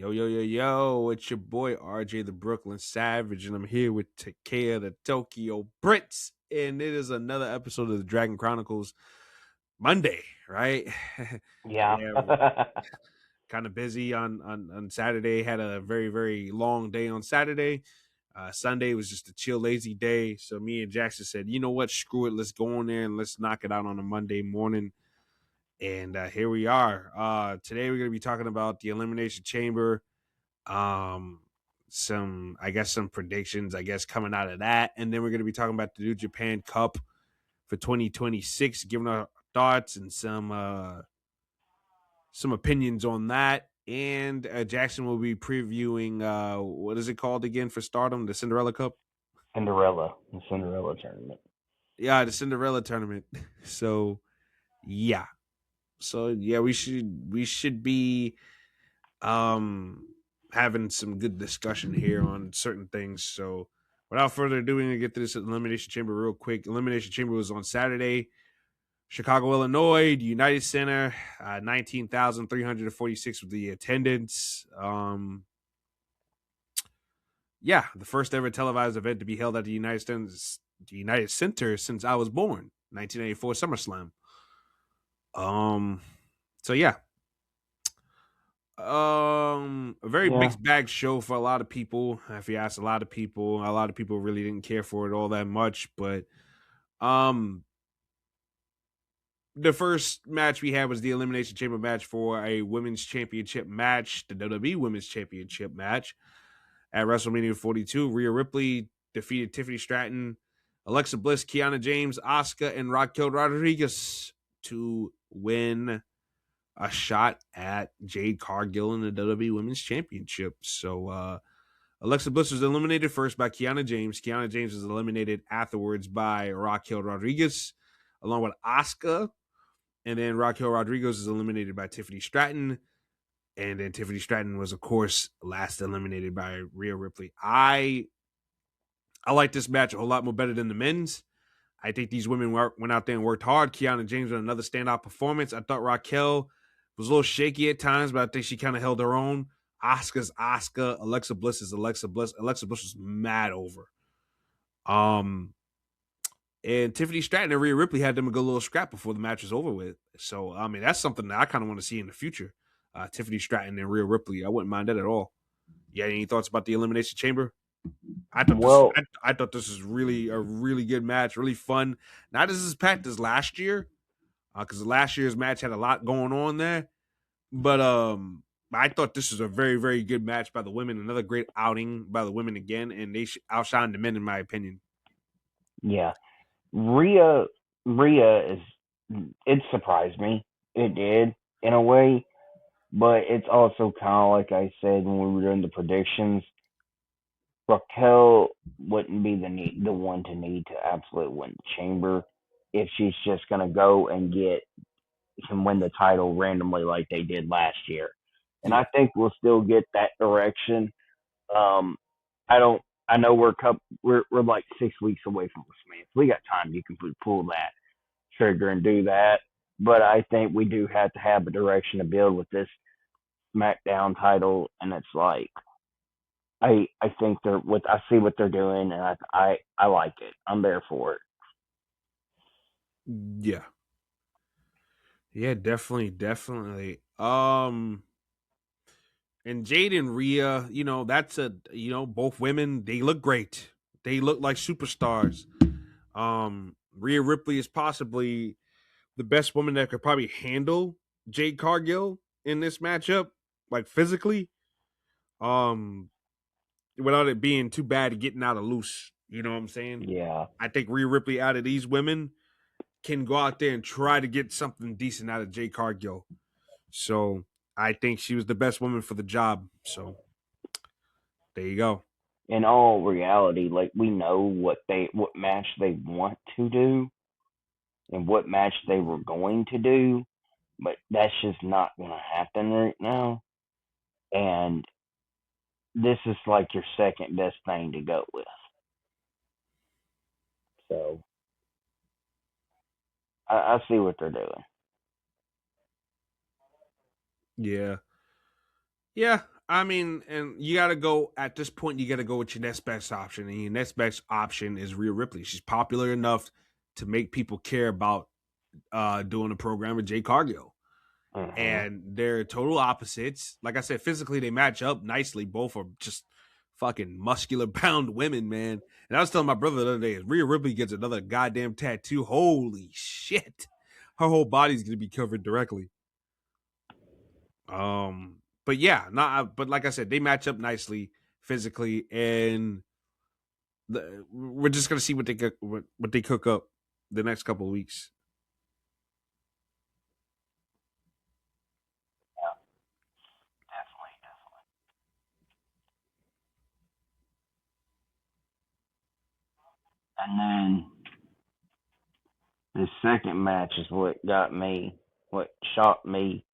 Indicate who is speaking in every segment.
Speaker 1: Yo, it's your boy RJ the Brooklyn Savage, and I'm here with Takea the Tokyo Brits, and it is another episode of the DRGN Chronicles Monday, right?
Speaker 2: Yeah.
Speaker 1: Yeah, kind of busy on Saturday. Had a very long day on Saturday. Sunday was just a chill, lazy day. So me and Jackson said, you know what, screw it, let's go in there and let's knock it out on a Monday morning. And here we are. Today we're going to be talking about the Elimination Chamber. Some predictions, coming out of that. And then we're going to be talking about the New Japan Cup for 2026, giving our thoughts and some opinions on that. And Jackson will be previewing, what is it called again for Stardom? The Cinderella Cup?
Speaker 2: The Cinderella tournament.
Speaker 1: Yeah, the Cinderella tournament. So, yeah. We should be having some good discussion here on certain things. So without further ado, we're gonna get to this Elimination Chamber real quick. Elimination Chamber was on Saturday. Chicago, Illinois, the United Center, 19,346 with the attendance. The first ever televised event to be held at the United Center since I was born, 1984 SummerSlam. So yeah, a very mixed bag show for a lot of people. If you ask a lot of people really didn't care for it all that much. But the first match we had was the Elimination Chamber match for a women's championship match, the WWE Women's Championship match at WrestleMania 42. Rhea Ripley defeated Tiffany Stratton, Alexa Bliss, Kiana James, Asuka, and Raquel Rodriguez to win a shot at Jade Cargill in the WWE Women's Championship. So Alexa Bliss was eliminated first by Kiana James. Kiana James was eliminated afterwards by Raquel Rodriguez, along with Asuka. And then Raquel Rodriguez was eliminated by Tiffany Stratton. And then Tiffany Stratton was, of course, last eliminated by Rhea Ripley. I like this match a whole lot more better than the men's. I think these women went out there and worked hard. Kiana James with another standout performance. I thought Raquel was a little shaky at times, but I think she kind of held her own. Asuka's Asuka. Alexa Bliss is Alexa Bliss. Alexa Bliss was mad over. And Tiffany Stratton and Rhea Ripley had them a good little scrap before the match was over with. So, I mean, that's something that I kind of want to see in the future. Tiffany Stratton and Rhea Ripley. I wouldn't mind that at all. You had any thoughts about the Elimination Chamber? I thought this was really a really good match, really fun. Not as packed as last year, because last year's match had a lot going on there. But I thought this was a very good match by the women. Another great outing by the women again, and they outshined the men in my opinion.
Speaker 2: Yeah, Rhea is. It surprised me. It did in a way, but it's also kind of like I said when we were doing the predictions. Raquel wouldn't be the one to need to absolutely win the chamber if she's just gonna go and win the title randomly like they did last year. And I think we'll still get that direction. I don't. I know we're like 6 weeks away from WrestleMania. If we got time, you can pull that trigger and do that. But I think we do have to have a direction to build with this SmackDown title, and it's like I think I see what they're doing, and I like it. I'm there for it.
Speaker 1: Yeah, definitely. And Jade and Rhea, that's both women, they look great. They look like superstars. Rhea Ripley is possibly the best woman that could probably handle Jade Cargill in this matchup, like physically. Without it being too bad getting out of loose. You know what I'm saying?
Speaker 2: Yeah.
Speaker 1: I think Rhea Ripley out of these women can go out there and try to get something decent out of Jade Cargill. So I think she was the best woman for the job. So there you go.
Speaker 2: In all reality, like we know what match they want to do and what match they were going to do, but that's just not going to happen right now. And this is like your second best thing to go with. So I see what they're doing.
Speaker 1: Yeah. I mean, and you got to go at this point. You got to go with your next best option, and your next best option is Rhea Ripley. She's popular enough to make people care about doing a program with Jay Cargill.
Speaker 2: Mm-hmm.
Speaker 1: And they're total opposites. Like I said, physically they match up nicely. Both are just fucking muscular bound women, man. And I was telling my brother the other day, if Rhea Ripley gets another goddamn tattoo, holy shit, her whole body's gonna be covered directly. But yeah, not. But like I said, they match up nicely physically, and we're just gonna see what they cook up the next couple of weeks.
Speaker 2: Definitely, definitely. And then the second match is what shocked me.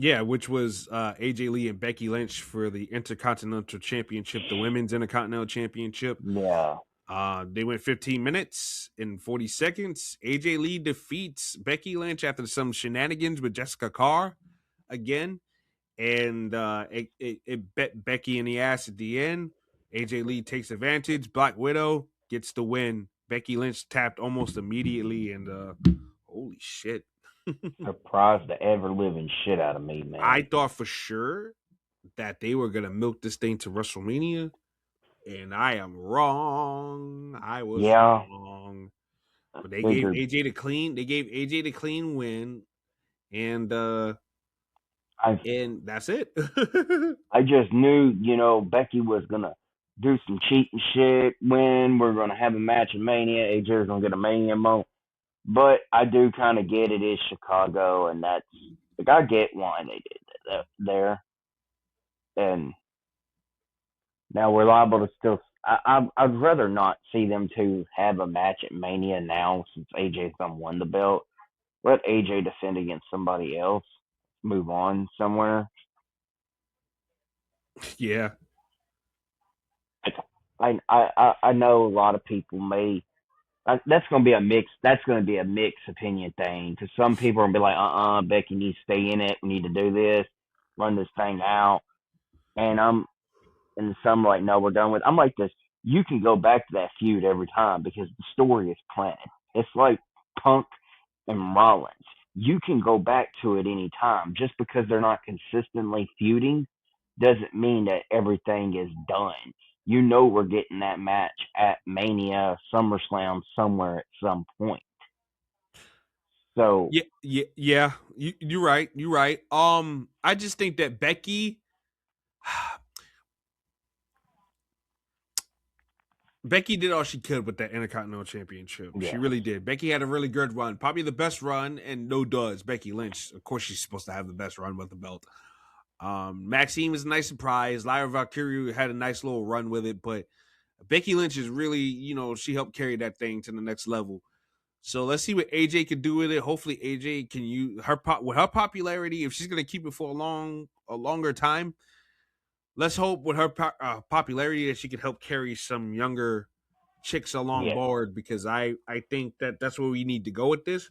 Speaker 1: Yeah, which was AJ Lee and Becky Lynch for the Intercontinental Championship, the Women's Intercontinental Championship.
Speaker 2: Yeah,
Speaker 1: They went 15 minutes and 40 seconds. AJ Lee defeats Becky Lynch after some shenanigans with Jessica Carr again, and it bet Becky in the ass at the end. AJ Lee takes advantage. Black Widow gets the win. Becky Lynch tapped almost immediately, and holy shit.
Speaker 2: surprised the ever living shit out of me,
Speaker 1: I
Speaker 2: man.
Speaker 1: thought for sure that they were gonna milk this thing to WrestleMania, and I am wrong. I was
Speaker 2: Yeah,
Speaker 1: wrong.
Speaker 2: I
Speaker 1: But they gave
Speaker 2: figured.
Speaker 1: AJ the clean. They gave AJ the clean win, and
Speaker 2: I
Speaker 1: that's it.
Speaker 2: I just knew, Becky was gonna do some cheating shit. When we're gonna have a match in Mania, AJ was gonna get a Mania moment. But I do kind of get it is Chicago, and that's like I get why they did that there. And now we're liable to still. I'd rather not see them two have a match at Mania now since AJ's done won the belt. Let AJ defend against somebody else. Move on somewhere.
Speaker 1: Yeah,
Speaker 2: I know a lot of people may. That's gonna be a mix. That's gonna be a mixed opinion thing because some people are gonna be like, Becky needs to stay in it. We need to do this, run this thing out. And and some are like, no, we're done with. I'm like this. You can go back to that feud every time because the story is planted. It's like Punk and Rollins. You can go back to it any time. Just because they're not consistently feuding doesn't mean that everything is done. You know we're getting that match at Mania, SummerSlam, somewhere at some point. So
Speaker 1: yeah. You're right. You're right. I just think that Becky did all she could with that Intercontinental Championship. She
Speaker 2: yeah,
Speaker 1: really did. Becky had a really good run, probably the best run, and no duds. Becky Lynch, of course, she's supposed to have the best run with the belt. Maxine was a nice surprise. Lyra Valkyrie had a nice little run with it, but Becky Lynch is really, she helped carry that thing to the next level. So let's see what AJ can do with it. Hopefully, AJ can use with her popularity. If she's going to keep it for a longer time, let's hope with her popularity that she can help carry some younger chicks along
Speaker 2: yeah,
Speaker 1: board because I think that that's where we need to go with this.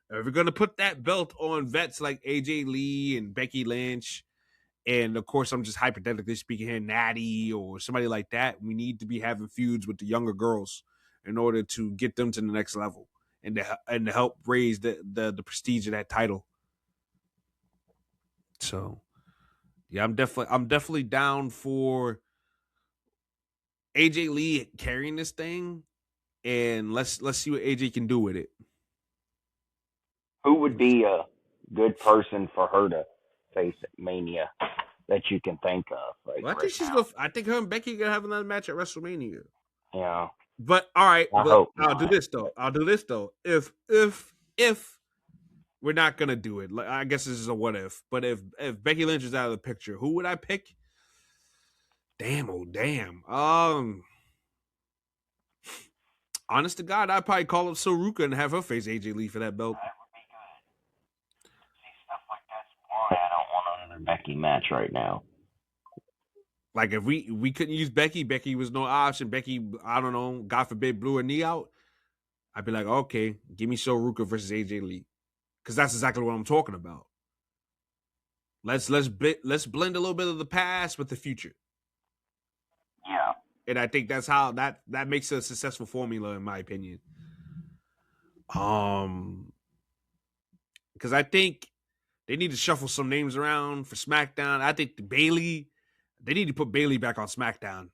Speaker 1: If we're gonna put that belt on vets like AJ Lee and Becky Lynch, and of course I'm just hypothetically speaking here, Natty or somebody like that, we need to be having feuds with the younger girls in order to get them to the next level and to help raise the prestige of that title. So yeah, I'm definitely down for AJ Lee carrying this thing, and let's see what AJ can do with it.
Speaker 2: who would be a good person for her to face at Mania that you can think of like
Speaker 1: Well, I think
Speaker 2: right
Speaker 1: she's
Speaker 2: now?
Speaker 1: gonna. I think her and Becky gonna have another match at WrestleMania.
Speaker 2: Yeah,
Speaker 1: But all right,
Speaker 2: I
Speaker 1: but
Speaker 2: hope
Speaker 1: I'll do
Speaker 2: not.
Speaker 1: this though.
Speaker 2: But
Speaker 1: I'll do this though. If we're not gonna do it, like, I guess this is a what if. But if Becky Lynch is out of the picture, who would I pick? Damn, oh damn. Honest to God, I'd probably call up Saruka and have her face AJ Lee for that belt.
Speaker 2: that would be good. See stuff like that's why I don't want another Becky match right now.
Speaker 1: Like if we couldn't use Becky, Becky was no option. Becky, I don't know, God forbid, blew her knee out. I'd be like, okay, give me Saruka versus AJ Lee, because that's exactly what I'm talking about. Let's blend a little bit of the past with the future.
Speaker 2: Yeah.
Speaker 1: And I think that's how that makes a successful formula, in my opinion. Because I think they need to shuffle some names around for SmackDown. I think they need to put Bayley back on SmackDown.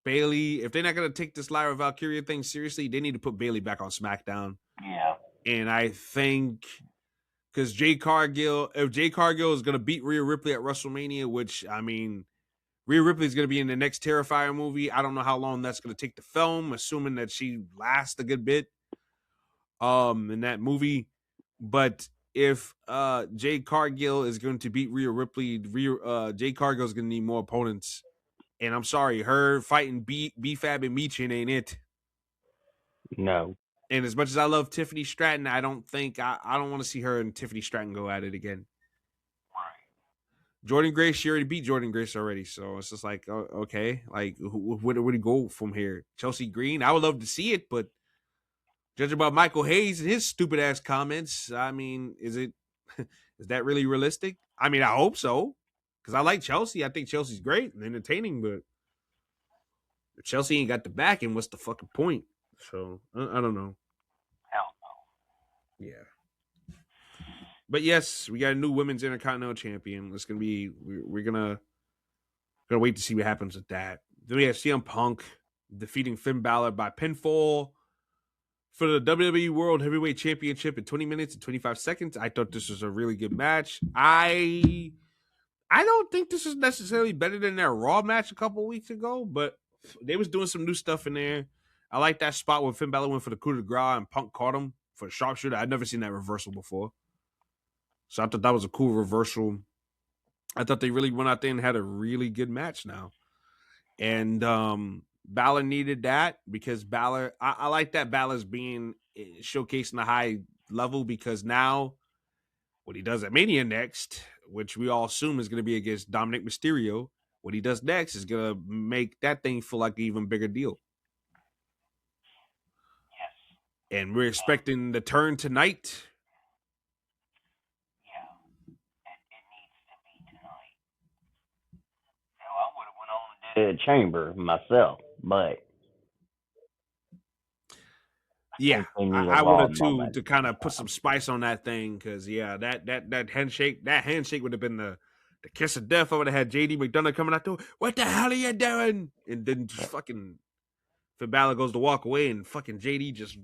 Speaker 1: Bayley, if they're not going to take this Lyra Valkyria thing seriously, they need to put Bayley back on SmackDown.
Speaker 2: Yeah.
Speaker 1: And I think because if Jade Cargill is going to beat Rhea Ripley at WrestleMania, which, I mean, Rhea Ripley is going to be in the next Terrifier movie. I don't know how long that's going to take to film, assuming that she lasts a good bit in that movie. But if Jade Cargill is going to beat Rhea Ripley, Jade Cargill is going to need more opponents. And I'm sorry, her fighting B-Fab and Michin ain't it.
Speaker 2: No.
Speaker 1: And as much as I love Tiffany Stratton, I don't want to see her and Tiffany Stratton go at it again. Jordan Grace, she already beat Jordan Grace already, so it's just like, okay, like where do we go from here? Chelsea Green, I would love to see it, but judging by Michael Hayes and his stupid ass comments, I mean, is that really realistic? I mean, I hope so, because I like Chelsea. I think Chelsea's great and entertaining, but if Chelsea ain't got the backing, what's the fucking point? So I don't know.
Speaker 2: Hell no.
Speaker 1: Yeah. But yes, we got a new women's Intercontinental Champion. It's gonna be we're gonna wait to see what happens with that. Then we have CM Punk defeating Finn Balor by pinfall for the WWE World Heavyweight Championship in 20 minutes and 25 seconds. I thought this was a really good match. I don't think this is necessarily better than their Raw match a couple weeks ago, but they was doing some new stuff in there. I like that spot where Finn Balor went for the coup de grace and Punk caught him for a sharpshooter. I'd never seen that reversal before. So I thought that was a cool reversal. I thought they really went out there and had a really good match now. And Balor needed that because Balor, I like that Balor's being showcased in a high level because now what he does at Mania next, which we all assume is going to be against Dominic Mysterio, what he does next is going to make that thing feel like an even bigger deal.
Speaker 2: Yes.
Speaker 1: And we're expecting the turn tonight.
Speaker 2: Chamber myself, but
Speaker 1: yeah, I would have too to kind of put some spice on that thing because that handshake would have been the kiss of death. I would have had JD McDonough coming out to what the hell are you doing? And then just fucking Finn Balor goes to walk away and fucking JD just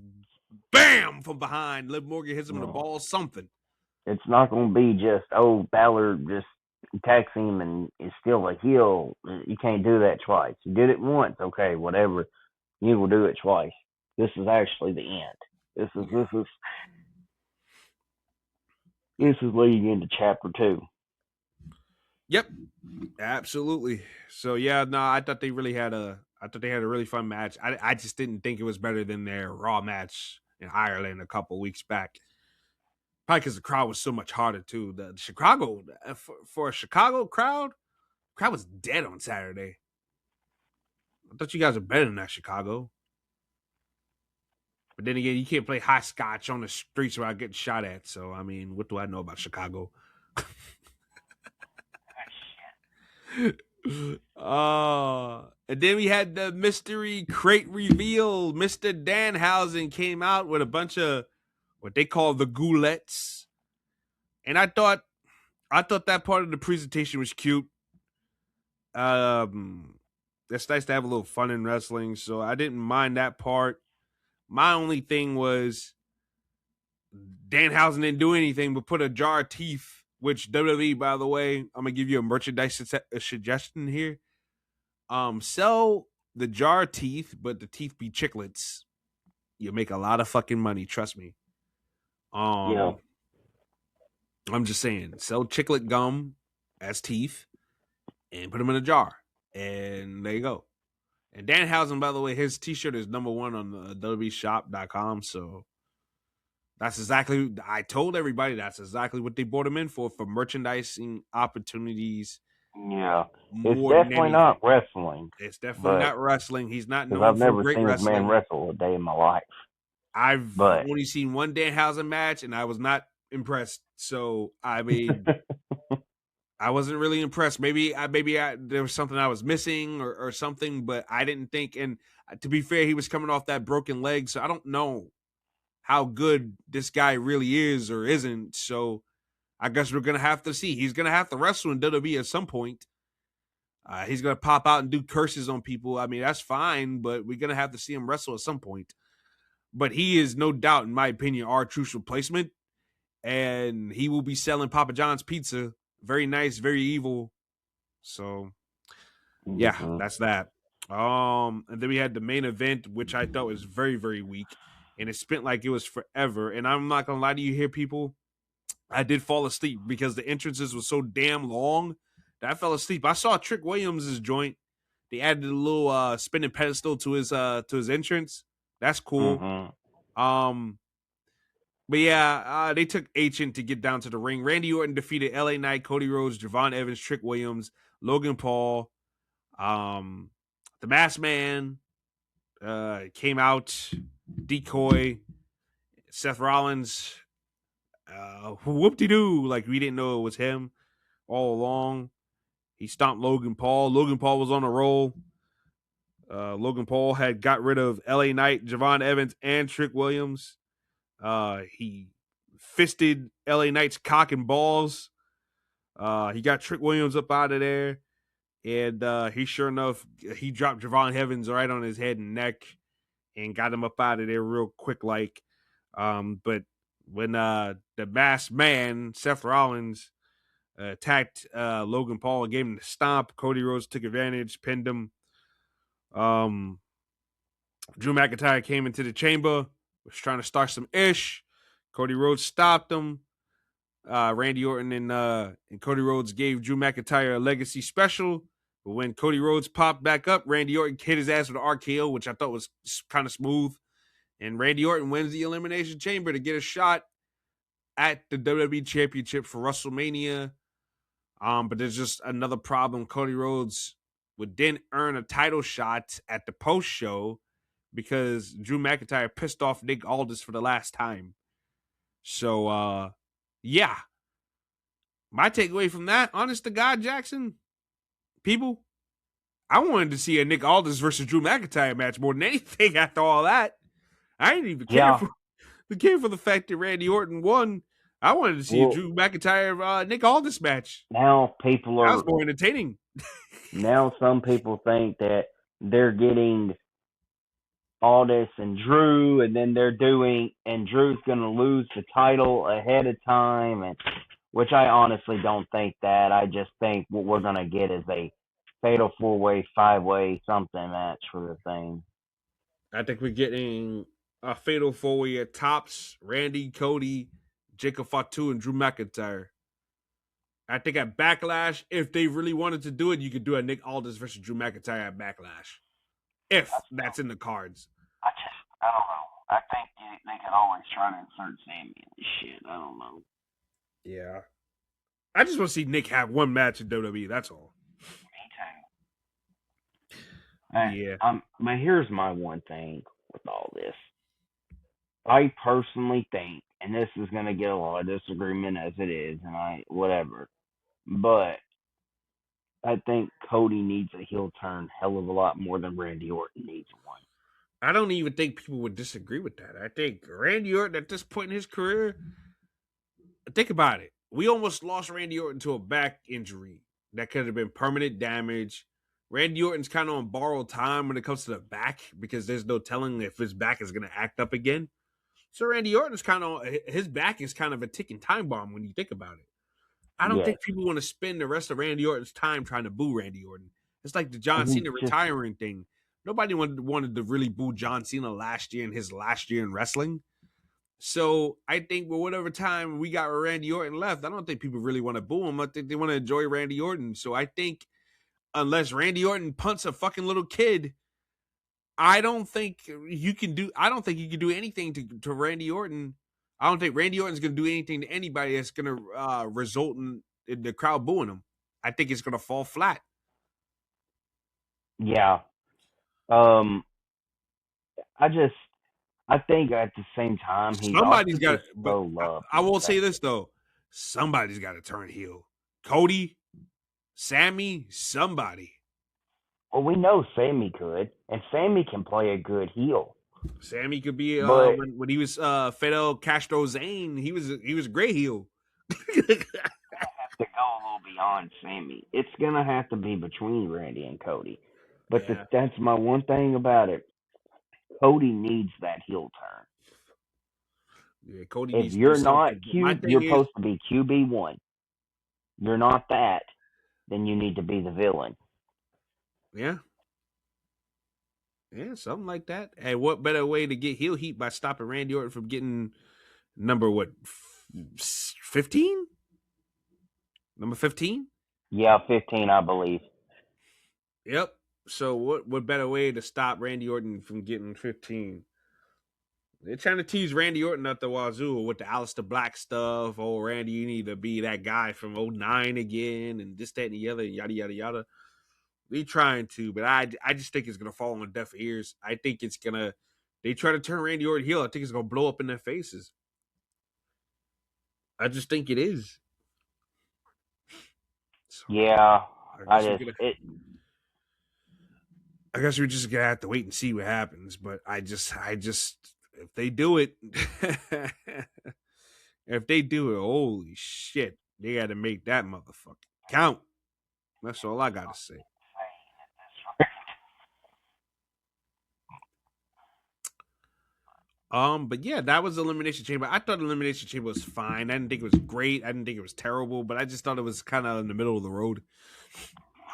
Speaker 1: bam from behind. Liv Morgan hits him in the balls. Something.
Speaker 2: It's not going to be just Balor just attacks him and is still a heel. You can't do that twice. You did it once, okay, whatever. You will do it twice. This is actually the end. This is leading into chapter 2.
Speaker 1: Yep, absolutely. So yeah, no, I thought they had a really fun match. I just didn't think it was better than their Raw match in Ireland a couple weeks back. Probably because the crowd was so much harder too. The Chicago for a Chicago crowd was dead on Saturday. I thought you guys were better than that, Chicago. But then again, you can't play high scotch on the streets without getting shot at. So I mean, what do I know about Chicago? And then we had the mystery crate reveal. Mr. Danhausen came out with a bunch of what they call the goulettes. And I thought that part of the presentation was cute. It's nice to have a little fun in wrestling, so I didn't mind that part. My only thing was Danhausen didn't do anything but put a jar of teeth, which WWE, by the way, I'm gonna give you a merchandise suggestion here. Sell the jar of teeth, but the teeth be chiclets. You'll make a lot of fucking money, trust me.
Speaker 2: Yeah.
Speaker 1: I'm just saying, sell chiclet gum as teeth and put them in a jar. And there you go. And Danhausen, by the way, his t-shirt is #1 on the WWEshop.com. So that's exactly, I told everybody that's exactly what they brought him in for merchandising opportunities.
Speaker 2: Yeah. It's definitely not wrestling.
Speaker 1: It's definitely not wrestling. He's not known
Speaker 2: I've
Speaker 1: for
Speaker 2: never
Speaker 1: great
Speaker 2: seen
Speaker 1: wrestling.
Speaker 2: a man wrestle a day in my life.
Speaker 1: I've only seen one Danhausen match, and I was not impressed. So, I mean, I wasn't really impressed. Maybe there was something I was missing or something, but I didn't think. And to be fair, he was coming off that broken leg, so I don't know how good this guy really is or isn't. So I guess we're gonna have to see. He's gonna have to wrestle in WWE at some point. He's gonna pop out and do curses on people. I mean, that's fine, but we're gonna have to see him wrestle at some point. But he is no doubt, in my opinion, our true replacement, and he will be selling Papa John's pizza. Very nice, very evil. So yeah, that's that. And then we had the main event, which I thought was very, very weak, and it spent like it was forever. And I'm not gonna lie to you here, people. I did fall asleep because the entrances were so damn long that I fell asleep. I saw Trick Williams' joint. They added a little spinning pedestal to his entrance. That's cool. Um, but yeah, they took Ancient to get down to the ring. Randy Orton defeated LA Knight, Cody Rhodes, Javon Evans, Trick Williams, Logan Paul. The Masked Man came out, Decoy, Seth Rollins, whoop-de-doo, like we didn't know it was him all along. He stomped Logan Paul. Logan Paul was on a roll. Logan Paul had got rid of LA Knight, Javon Evans, and Trick Williams. He fisted LA Knight's cock and balls. He got Trick Williams up out of there. And he sure enough, he dropped Javon Evans right on his head and neck and got him up out of there real quick like. But when the Masked Man, Seth Rollins, attacked Logan Paul and gave him the stomp, Cody Rhodes took advantage, pinned him. Drew McIntyre came into the chamber, was trying to start some ish. Cody Rhodes stopped him. Randy Orton and Cody Rhodes gave Drew McIntyre a legacy special. But when Cody Rhodes popped back up, Randy Orton hit his ass with an RKO, which I thought was kind of smooth. And Randy Orton wins the Elimination Chamber to get a shot at the WWE Championship for WrestleMania. But there's just another problem. Cody Rhodes would then earn a title shot at the post show because Drew McIntyre pissed off Nick Aldis for the last time. So, yeah. My takeaway from that, honest to God, Jackson, people, I wanted to see a Nick Aldis versus Drew McIntyre match more than anything after all that. I didn't even care for the fact that Randy Orton won. I wanted to see a Drew McIntyre Nick Aldis match.
Speaker 2: Now people are.
Speaker 1: That was more entertaining.
Speaker 2: Now some people think that they're getting Aldis and Drew, and then and Drew's going to lose the title ahead of time, and which I honestly don't think that. I just think what we're going to get is a fatal 4-way, 5-way something match for the thing.
Speaker 1: I think we're getting a fatal 4-way at tops: Randy, Cody, Jacob Fatu, and Drew McIntyre. I think at Backlash, if they really wanted to do it, you could do a Nick Aldis versus Drew McIntyre at Backlash. If that's in the cards.
Speaker 2: I don't know. I think they can always try to insert Sammy in this shit. I don't know.
Speaker 1: Yeah. I just want to see Nick have one match in WWE. That's all.
Speaker 2: Me too. But here's my one thing with all this. I personally think, and this is going to get a lot of disagreement as it is, and whatever, but I think Cody needs a heel turn hell of a lot more than Randy Orton needs one.
Speaker 1: I don't even think people would disagree with that. I think Randy Orton at this point in his career, think about it. We almost lost Randy Orton to a back injury that could have been permanent damage. Randy Orton's kind of on borrowed time when it comes to the back because there's no telling if his back is going to act up again. So Randy Orton's his back is kind of a ticking time bomb when you think about it. I don't think people want to spend the rest of Randy Orton's time trying to boo Randy Orton. It's like the John Cena retiring thing. Nobody wanted to really boo John Cena last year in his last year in wrestling. So I think with whatever time we got Randy Orton left, I don't think people really want to boo him. I think they want to enjoy Randy Orton. So I think unless Randy Orton punts a fucking little kid, I don't think you can do anything to Randy Orton. I don't think Randy Orton's going to do anything to anybody that's going to result in the crowd booing him. I think it's going to fall flat.
Speaker 2: Yeah. I think at the same time
Speaker 1: somebody's got. But I will say this though: somebody's got to turn heel. Cody, Sammy, somebody.
Speaker 2: Well, we know Sammy could, and Sammy can play a good heel.
Speaker 1: Sammy could be
Speaker 2: But
Speaker 1: when he was Fidel Castro Zane, he was a great heel.
Speaker 2: to go a little beyond Sammy. It's gonna have to be between Randy and Cody. But
Speaker 1: Yeah.
Speaker 2: that's my one thing about it. Cody needs that heel turn.
Speaker 1: Yeah, Cody
Speaker 2: If
Speaker 1: needs to do
Speaker 2: you're not
Speaker 1: something. But my
Speaker 2: Q, you're
Speaker 1: thing is,
Speaker 2: supposed to be QB1. You're not that, then you need to be the villain.
Speaker 1: yeah, yeah, something like that. And what better way to get heel heat by stopping Randy Orton from getting number 15? Number 15?
Speaker 2: Yeah, 15, I believe.
Speaker 1: Yep. So what better way to stop Randy Orton from getting 15? They're trying to tease Randy Orton at the wazoo with the Aleister Black stuff. Oh, Randy, you need to be that guy from '09 again, and this, that, and the other, yada, yada, yada. They trying to, but I just think it's going to fall on deaf ears. I think it's going to, they try to turn Randy Orton heel. I think it's going to blow up in their faces. I just think it is. So,
Speaker 2: Yeah,
Speaker 1: I guess we're just gonna have to wait and see what happens. But I just, if they do it, holy shit, they got to make that motherfucker count. That's all I gotta say. But yeah, that was Elimination Chamber. I thought Elimination Chamber was fine. I didn't think it was great. I didn't think it was terrible, but I just thought it was kind of in the middle of the road.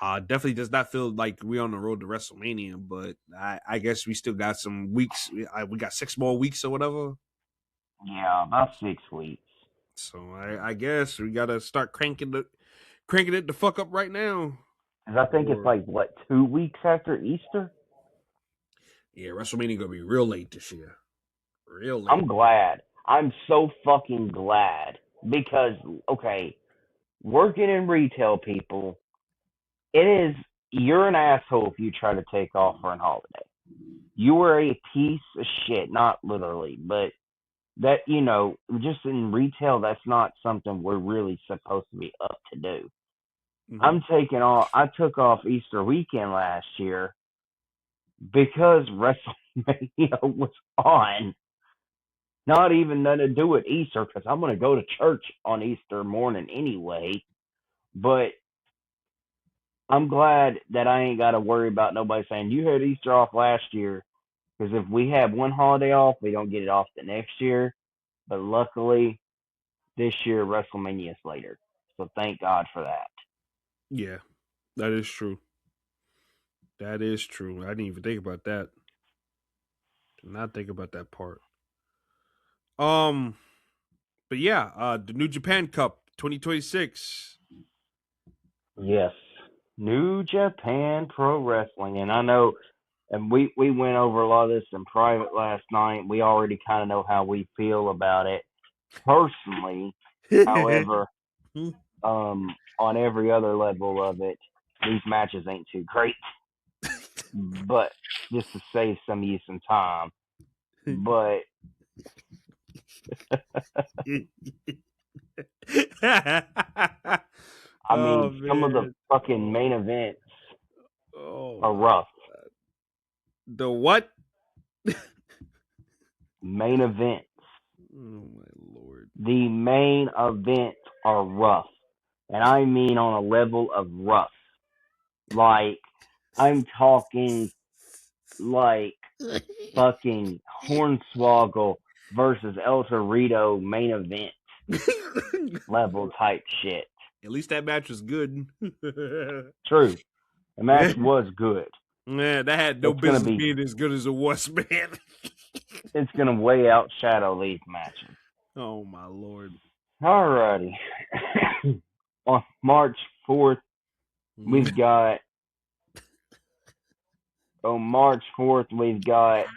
Speaker 1: Definitely does not feel like we're on the road to WrestleMania, but I guess we still got some weeks. We got 6 more weeks or whatever.
Speaker 2: Yeah, about 6 weeks.
Speaker 1: So I guess we gotta start cranking it the fuck up right now.
Speaker 2: Because I think it's like, what, 2 weeks after Easter?
Speaker 1: Yeah, WrestleMania gonna be real late this year. Real late.
Speaker 2: I'm glad. I'm so fucking glad. Because, okay, working in retail, people, you're an asshole if you try to take off for a holiday. You are a piece of shit, not literally, but that, just in retail, that's not something we're really supposed to be up to do.
Speaker 1: Mm-hmm.
Speaker 2: I took off Easter weekend last year because WrestleMania was on. Not even nothing to do with Easter because I'm going to go to church on Easter morning anyway. But I'm glad that I ain't got to worry about nobody saying, you had Easter off last year. Because if we have one holiday off, we don't get it off the next year. But luckily, this year, WrestleMania is later. So thank God for that.
Speaker 1: Yeah, that is true. That is true. I didn't even think about that. Did not think about that part. Um, but yeah, the New Japan Cup 2026.
Speaker 2: Yes. New Japan Pro Wrestling. And I know, and we went over a lot of this in private last night. We already kind of know how we feel about it personally. However, on every other level of it, these matches ain't too great. But just to save some of you some time. But I
Speaker 1: Oh
Speaker 2: mean, some of the
Speaker 1: man.
Speaker 2: fucking main events
Speaker 1: Oh
Speaker 2: are
Speaker 1: my.
Speaker 2: rough.
Speaker 1: The what?
Speaker 2: Main events.
Speaker 1: Oh my lord.
Speaker 2: The main events are rough. And I mean on a level of rough. Like, I'm talking like fucking Hornswoggle versus El Torito main event level type shit.
Speaker 1: At least that match was good.
Speaker 2: True. The match was good.
Speaker 1: Man, that had no
Speaker 2: It's gonna
Speaker 1: business
Speaker 2: be
Speaker 1: being as good as it was, man.
Speaker 2: it's gonna way outshadow these matches.
Speaker 1: Oh my lord.
Speaker 2: Alrighty. On March 4th, we've got on March 4th we've got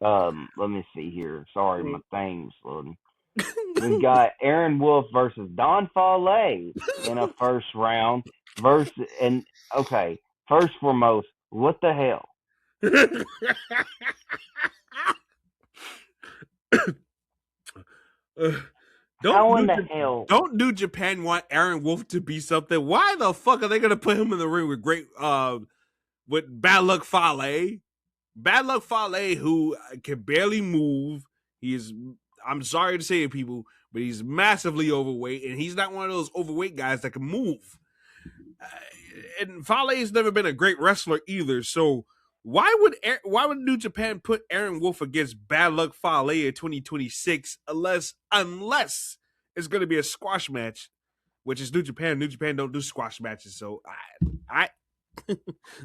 Speaker 2: let me see here. Sorry, my thing's loading. We've got Aaron Wolf versus Don Fale in a first round okay, first foremost, what the hell? How in the hell?
Speaker 1: Don't New Japan want Aaron Wolf to be something? Why the fuck are they gonna put him in the ring with Bad Luck Fale? Bad Luck Fale, who can barely move. I'm sorry to say it, people, but he's massively overweight, and he's not one of those overweight guys that can move. And Fale's never been a great wrestler either. So why would New Japan put Aaron Wolf against Bad Luck Fale in 2026 unless it's going to be a squash match, which is New Japan. New Japan don't do squash matches, so I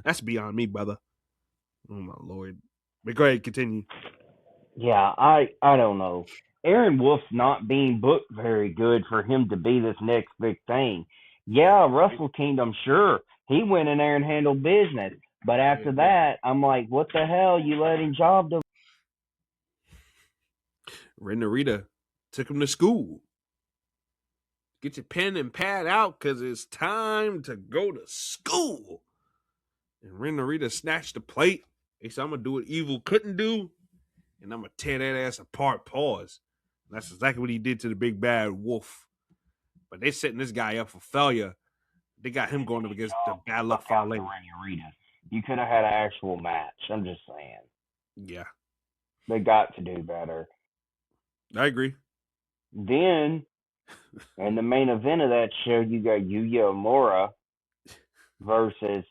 Speaker 1: that's beyond me, brother. Oh my lord! But go ahead, continue.
Speaker 2: Yeah, I don't know. Aaron Wolf's not being booked very good for him to be this next big thing. Yeah, Wrestle Kingdom, sure. He went in there and handled business. But after that, I'm like, what the hell? You let him job to
Speaker 1: Ren Narita took him to school. Get your pen and pad out because it's time to go to school. And Ren Narita snatched the plate. He said, I'm going to do what Evil couldn't do, and I'm going to tear that ass apart. Pause. And that's exactly what he did to the big bad Wolf. But they're setting this guy up for failure. They got him going up against the Bad Luck Fale.
Speaker 2: You could have had an actual match. I'm just saying.
Speaker 1: Yeah.
Speaker 2: They got to do better.
Speaker 1: I agree.
Speaker 2: Then, in the main event of that show, you got Yuya Uemura versus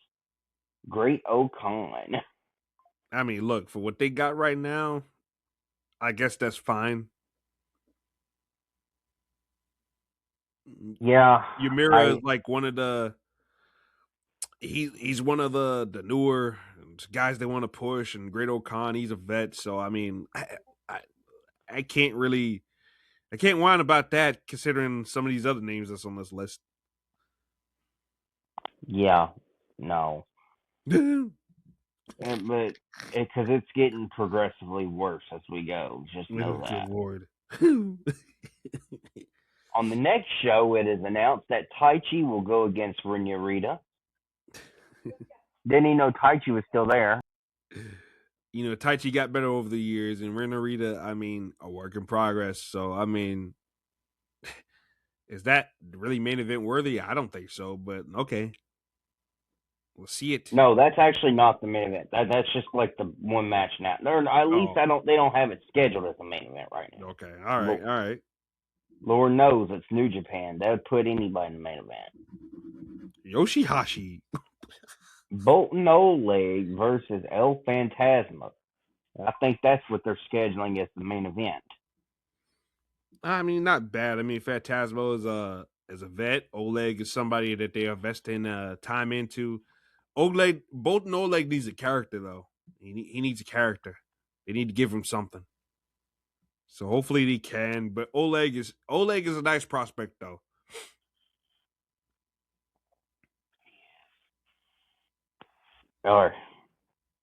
Speaker 2: Great O'Khan.
Speaker 1: I mean, look, for what they got right now, I guess that's fine.
Speaker 2: Yeah.
Speaker 1: Uemura is like one of the he's one of the newer guys they want to push, and Great O'Khan, he's a vet, so I mean I can't whine about that considering some of these other names that's on this list.
Speaker 2: Yeah, no. But because it's getting progressively worse as we go. Just know that.
Speaker 1: Lord.
Speaker 2: On the next show, it is announced that Taichi will go against Ren Narita. Didn't he know Taichi was still there?
Speaker 1: You know, Taichi got better over the years, and Ren Narita, I mean, a work in progress. So, I mean, is that really main event worthy? I don't think so, but okay. We'll see it.
Speaker 2: No, that's actually not the main event. That's just like the one match now. At least they don't have it scheduled as the main event right now.
Speaker 1: Okay, all right.
Speaker 2: Lord knows it's New Japan. They would put anybody in the main event.
Speaker 1: Yoshihashi.
Speaker 2: Bolton Oleg versus El Phantasma. I think that's what they're scheduling as the main event.
Speaker 1: I mean, not bad. I mean, Phantasmo is a vet. Oleg is somebody that they are investing time into. Bolton Oleg needs a character though. He needs a character. They need to give him something. So hopefully they can. But Oleg is a nice prospect though.
Speaker 2: Or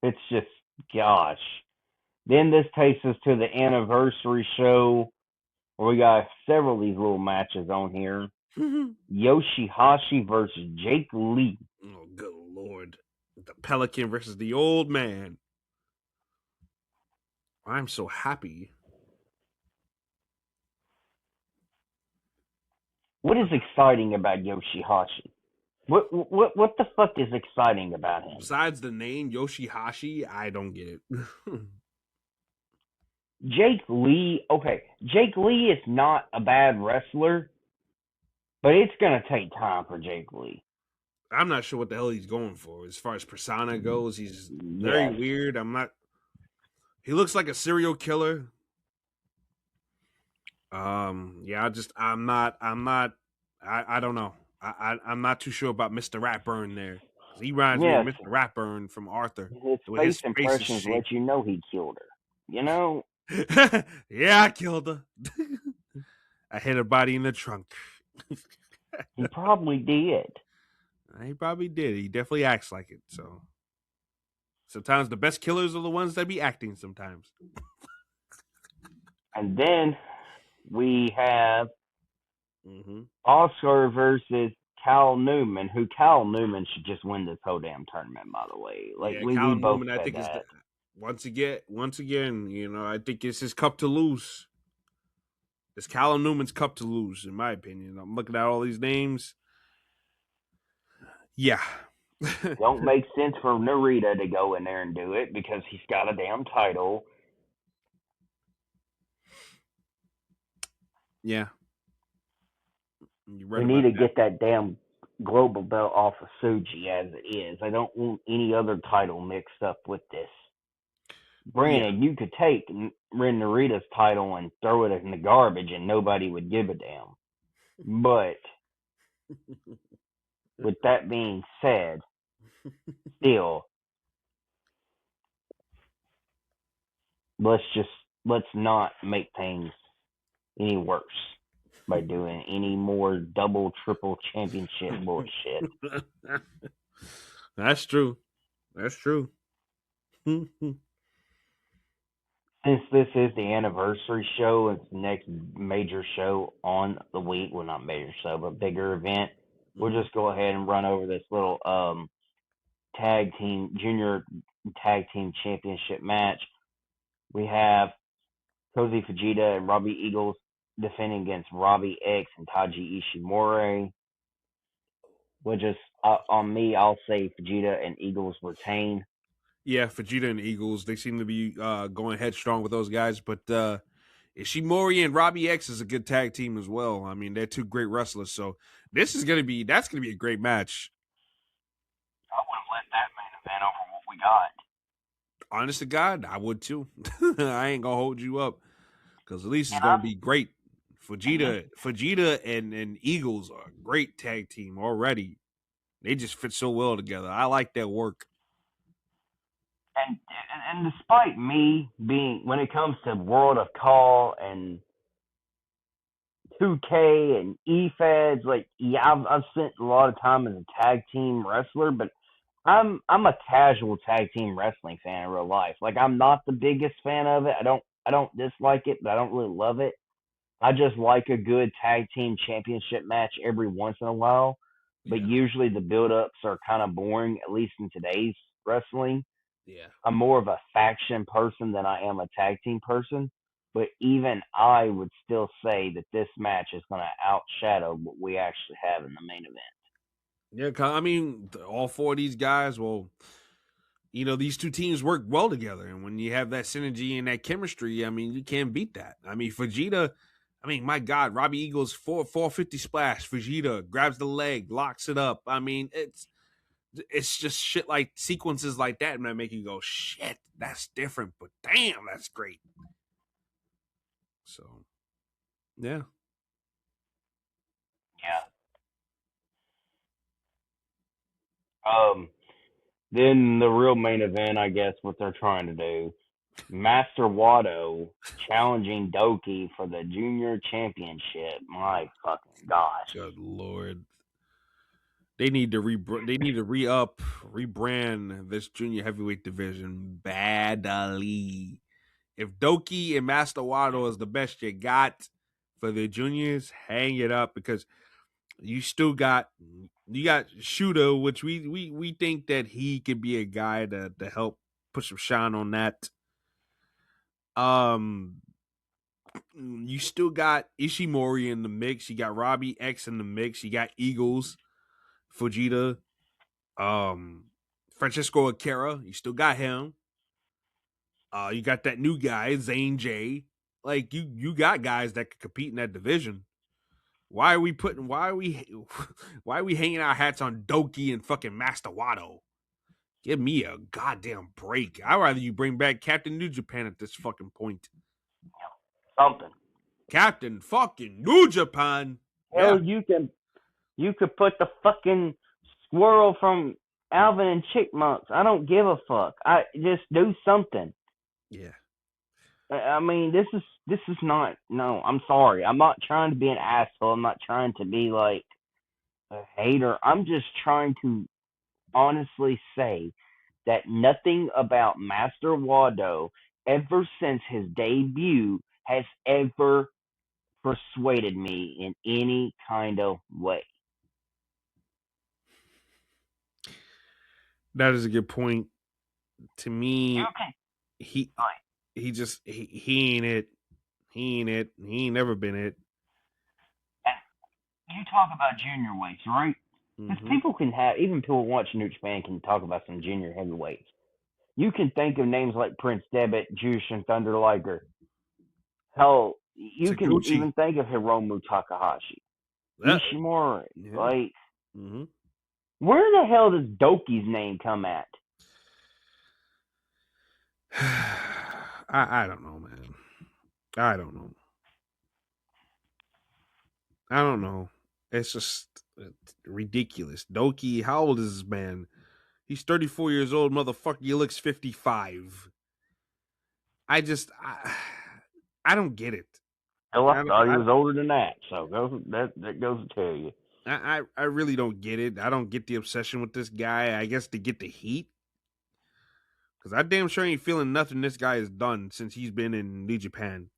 Speaker 2: it's just gosh. Then this takes us to the anniversary show where we got several of these little matches on here. Yoshihashi versus Jake Lee.
Speaker 1: Oh, good lord. The Pelican versus the old man. I'm so happy.
Speaker 2: What is exciting about Yoshihashi? What the fuck is exciting about him?
Speaker 1: Besides the name Yoshihashi, I don't get it.
Speaker 2: Jake Lee, okay. Jake Lee is not a bad wrestler, but it's going to take time for Jake Lee.
Speaker 1: I'm not sure what the hell he's going for. As far as persona goes, he's very weird. He looks like a serial killer. I don't know. I'm not too sure about Mr. Ratburn there. He reminds me of Mr. Ratburn from Arthur.
Speaker 2: His face impressions let you know he killed her. You know?
Speaker 1: Yeah, I killed her. I hid her body in the trunk.
Speaker 2: He probably did.
Speaker 1: He probably did. He definitely acts like it. So sometimes the best killers are the ones that be acting sometimes.
Speaker 2: And then we have Oscar versus Cal Newman, who Cal Newman should just win this whole damn tournament, by the way. Like we both Newman, said I think that.
Speaker 1: Once again, you know, I think it's his cup to lose. It's Callum Newman's cup to lose, in my opinion. I'm looking at all these names. Yeah.
Speaker 2: Don't make sense for Narita to go in there and do it because he's got a damn title.
Speaker 1: Yeah. You're right
Speaker 2: We need
Speaker 1: about
Speaker 2: to
Speaker 1: that.
Speaker 2: get that damn global belt off of Suji as it is. I don't want any other title mixed up with this.
Speaker 1: Yeah.
Speaker 2: Granted, you could take Ren Narita's title and throw it in the garbage and nobody would give a damn. But with that being said, still, let's not make things any worse by doing any more double, triple championship bullshit.
Speaker 1: That's true. That's true.
Speaker 2: Since this is the anniversary show, it's the next major show on the week. Well, not major show, but bigger event. We'll just go ahead and run over this little junior tag team championship match. We have Koji Fujita and Robbie Eagles defending against Robbie X and Taji Ishimori. We'll just on me, I'll say Fujita and Eagles retain.
Speaker 1: Yeah, Vegeta and Eagles, they seem to be going headstrong with those guys, but Ishimori and Robbie X is a good tag team as well. I mean, they're two great wrestlers, so that's gonna be a great match.
Speaker 2: I wouldn't let that main event over what we got.
Speaker 1: Honest to God, I would too. I ain't gonna hold you up because at least it's
Speaker 2: And
Speaker 1: gonna
Speaker 2: I'm
Speaker 1: be great. Vegeta and Eagles are a great tag team already. They just fit so well together. I like their work.
Speaker 2: and and despite me being when it comes to World of Call and 2K and E-Feds, like yeah, I've spent a lot of time as a tag team wrestler, but I'm a casual tag team wrestling fan in real life. Like I'm not the biggest fan of it. I don't dislike it, but I don't really love it. I just like a good tag team championship match every once in a while. But
Speaker 1: Yeah,
Speaker 2: usually the build ups are kind of boring, at least in today's wrestling.
Speaker 1: yeah.
Speaker 2: I'm more of a faction person than I am a tag team person. But even I would still say that this match is going to outshadow what we actually have in the main event.
Speaker 1: Yeah, I mean, all four of these guys, well, these two teams work well together. And when you have that synergy and that chemistry, I mean, you can't beat that. I mean, Vegeta, I mean, my God, Robbie Eagles, 450 splash. Vegeta grabs the leg, locks it up. I mean, it's just shit like sequences like that, man, make you go, shit, that's different, but damn, that's great. So, yeah.
Speaker 2: Yeah. Then the real main event, I guess, what they're trying to do. Master Wado challenging Doki for the junior championship. My fucking gosh.
Speaker 1: Good Lord. They need to rebrand this junior heavyweight division badly. If Doki and Master Wado is the best you got for the juniors, hang it up because you got Shooter, which we think that he could be a guy to help put some shine on that. Um, you still got Ishimori in the mix. You got Robbie X in the mix. You got Eagles, Fujita, Francesco Akira. You still got him. You got that new guy, Zane J. Like you got guys that could compete in that division. Why are we putting? Why are we? Why are we hanging our hats on Doki and fucking Master Wado? Give me a goddamn break. I'd rather you bring back Captain New Japan at this fucking point.
Speaker 2: Something.
Speaker 1: Captain fucking New Japan. Yeah.
Speaker 2: Hell, you could put the fucking squirrel from Alvin and Chipmunks. I don't give a fuck. I just do something.
Speaker 1: Yeah.
Speaker 2: I mean, this is not. No, I'm sorry. I'm not trying to be an asshole. I'm not trying to be like a hater. I'm just trying to honestly say that nothing about Master Wado ever since his debut has ever persuaded me in any kind of way.
Speaker 1: That is a good point. To
Speaker 2: You
Speaker 1: me,
Speaker 2: can
Speaker 1: he
Speaker 2: like
Speaker 1: he just he ain't it. He ain't it. He ain't never been it.
Speaker 2: And you talk about junior weights, right? Because
Speaker 1: Mm-hmm.
Speaker 2: people can have, even people watching New Japan can talk about some junior heavyweights. You can think of names like Prince Devitt, Jushin Thunder Liger. Hell, you can
Speaker 1: Taguchi.
Speaker 2: even think of Hiromu Takahashi,
Speaker 1: That,
Speaker 2: Ishimori.
Speaker 1: yeah.
Speaker 2: Like,
Speaker 1: Mm-hmm.
Speaker 2: where the hell does Doki's name come at?
Speaker 1: I don't know, man. I don't know. I don't know. It's just ridiculous. Doki, how old is this man? He's 34 years old, motherfucker. He looks 55. I don't get it.
Speaker 2: Hell, I
Speaker 1: I,
Speaker 2: thought he
Speaker 1: I,
Speaker 2: was older than that. So that goes to tell you.
Speaker 1: I really don't get it. I don't get the obsession with this guy. I guess to get the heat. Because I damn sure ain't feeling nothing this guy has done since he's been in New Japan.